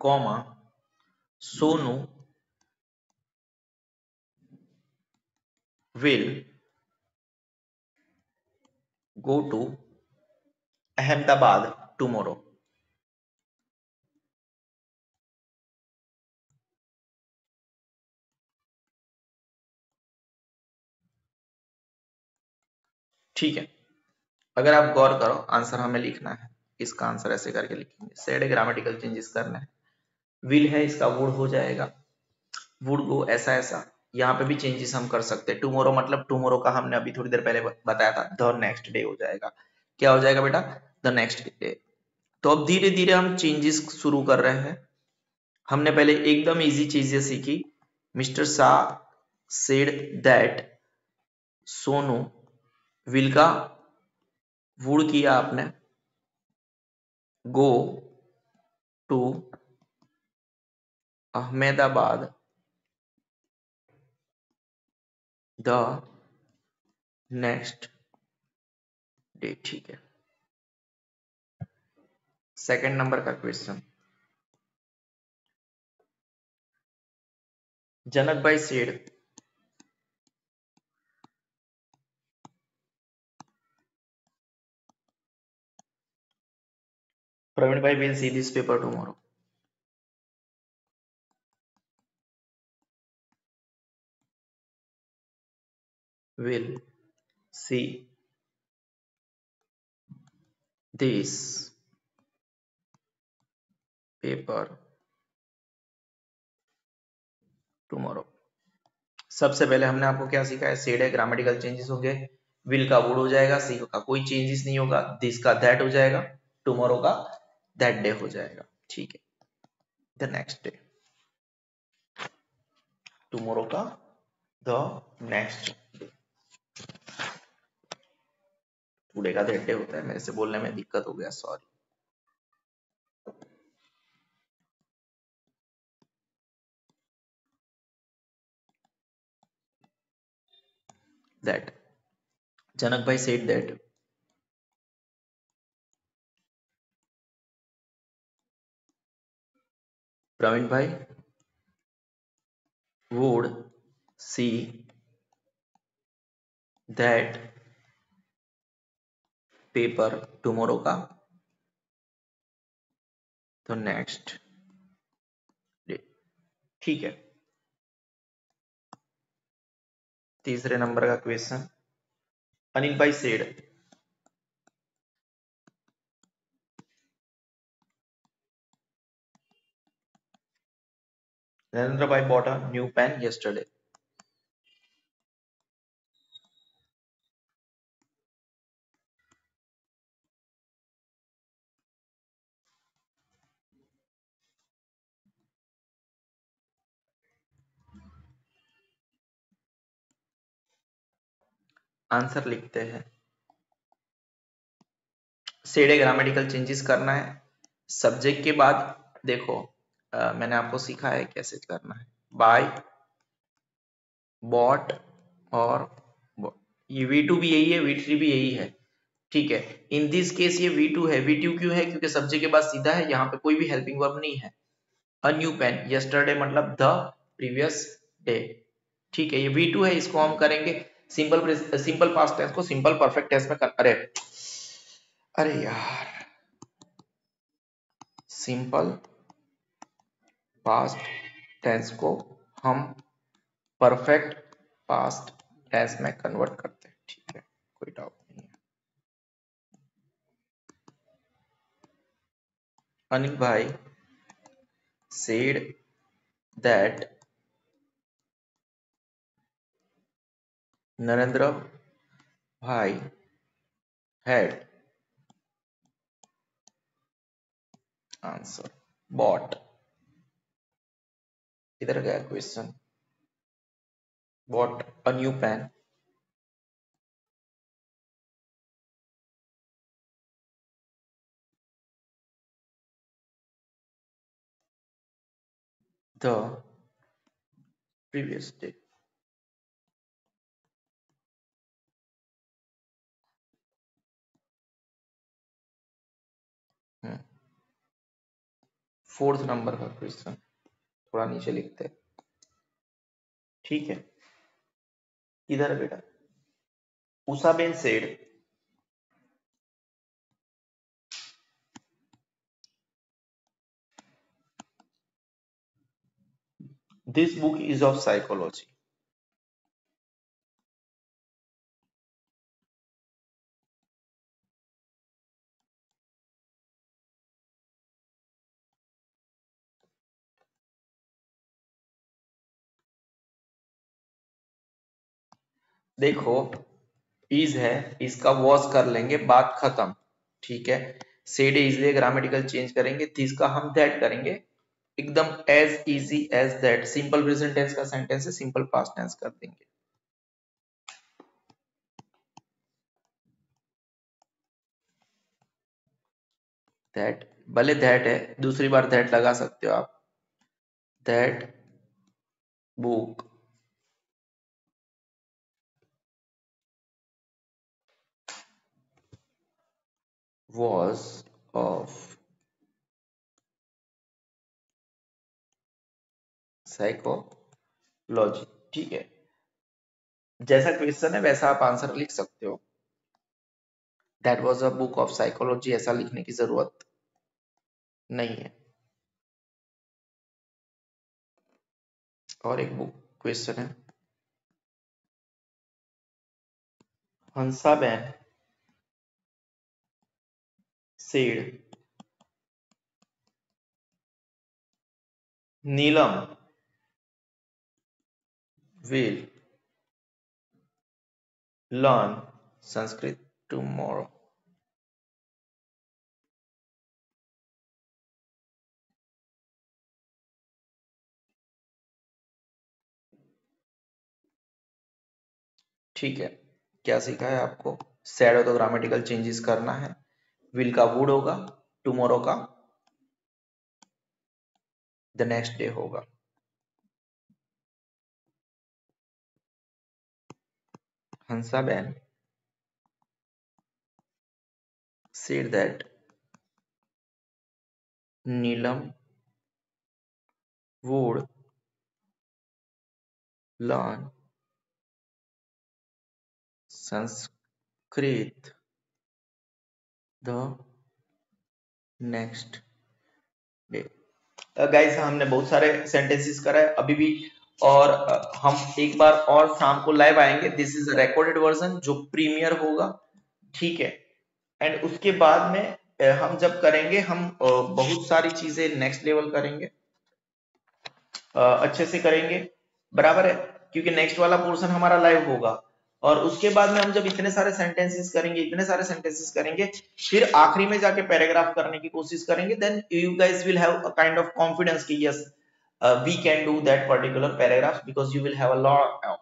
S1: comma Sonu will go to Ahmedabad tomorrow. ठीक है, अगर आप गौर करो आंसर हमें लिखना है, इसका आंसर ऐसे करके लिखेंगे। सेड ग्रामेटिकल चेंजेस करना है, विल है इसका वुड हो जाएगा, वुड गो ऐसा ऐसा। यहाँ पे भी चेंजेस हम कर सकते हैं। टुमारो मतलब टुमारो का हमने अभी थोड़ी देर पहले बताया था, द नेक्स्ट डे हो जाएगा। क्या हो जाएगा बेटा, द नेक्स्ट डे। तो अब धीरे धीरे हम चेंजेस शुरू कर रहे हैं। हमने पहले एकदम इजी चीजें सीखी। Mister Shah said that Sonu will का वुड किया आपने, go to Ahmedabad the next day. ठीक है, सेकंड नंबर का question, Janak bhai said Praveen bhai will see this paper tomorrow. Will see this paper tomorrow. सबसे पहले हमने आपको क्या सीखा है, सेड है, ग्रामेटिकल चेंजेस होंगे, विल का वुड हो जाएगा, सी का कोई चेंजेस नहीं होगा, दिस का दैट हो जाएगा, टुमारो का दैट डे हो जाएगा। ठीक है, द नेक्स्ट डे, टुमारो का द नेक्स्ट डे, टुडे का दैट डे होता है, मेरे से बोलने में दिक्कत हो गया, sorry. That Janak bhai said that Praveen भाई would see that paper tomorrow का तो नेक्स्ट डे। ठीक है, तीसरे नंबर का क्वेश्चन, अनिल भाई सेड नरेंद्र भाई bought a new pen yesterday. Answer लिखते हैं, सेड ग्रामेटिकल चेंजेस करना है, सब्जेक्ट के बाद देखो मैंने आपको सिखाया है कैसे करना है, बाय बॉट और bought. ये V2 भी यही है, V3 भी यही है। ठीक है, इन दिस केस ये V2 है, V2 क्यों है, क्योंकि सब्जेक्ट के बाद सीधा है, यहाँ पे कोई भी हेल्पिंग वर्ब नहीं है। अ न्यू पेन, यस्टरडे मतलब द प्रीवियस डे। ठीक है, ये V2 है, इसको हम करेंगे सिंपल पास्ट टेंस को सिंपल परफेक्ट टेंस में कर, अरे यार, सिंपल पास्ट टेंस को हम परफेक्ट पास्ट टेंस में कन्वर्ट करते हैं। ठीक है, कोई डाउट नहीं है। अनिल भाई said that नरेंद्र भाई had आंसर बॉट, इधर गया question, bought a new pen the previous day. Fourth number का क्वेश्चन थोड़ा नीचे लिखते हैं। ठीक है, इधर बेटा, Ushaben said this book is of psychology. देखो इज है, इसका वॉज कर लेंगे, बात खत्म। ठीक है, सेड इसलिए ग्रामेटिकल चेंज करेंगे, दिस का हम दैट करेंगे, एकदम as easy as that. Simple present tense का सेंटेंस है, सिंपल पास्ट टेंस कर देंगे। दैट भले दैट है, दूसरी बार दैट लगा सकते हो आप, that book was of psychology. ठीक है, जैसा क्वेश्चन है वैसा आप आंसर लिख सकते हो। That was a book of psychology ऐसा लिखने की जरूरत नहीं है। और एक बुक क्वेश्चन है, Hansaben said Neelam will learn Sanskrit tomorrow। ठीक है, क्या सीखा है आपको? सैड हो तो ग्रामेटिकल चेंजेस करना है, विल का वुड होगा, टुमारो का द नेक्स्ट डे होगा। Hansaben said that Neelam would learn Sanskrit the next day. Guys हमने बहुत सारे सेंटेंसेस करा है अभी भी, और हम एक बार और शाम को लाइव आएंगे। दिस इज रिकॉर्डेड वर्जन जो प्रीमियर होगा, ठीक है। एंड उसके बाद में हम जब करेंगे, हम बहुत सारी चीजें नेक्स्ट लेवल करेंगे, अच्छे से करेंगे, बराबर है, क्योंकि नेक्स्ट वाला पोर्शन हमारा लाइव होगा। और उसके बाद में हम जब इतने सारे सेंटेंसेस करेंगे, फिर आखिरी में जाके पैराग्राफ करने की कोशिश करेंगे, then you guys will have a kind of confidence कि yes we can do that particular paragraph, because you will have a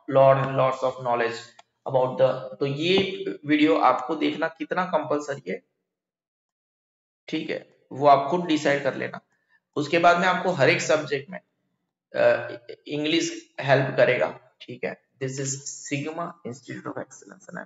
S1: lot and lots of knowledge about the. तो ये वीडियो आपको देखना कितना कंपलसरी है, ठीक है, वो आप खुद डिसाइड कर लेना। उसके बाद में आपको हर एक सब्जेक्ट में इंग्लिश हेल्प करेगा, ठीक है। This is sigma institute of excellence and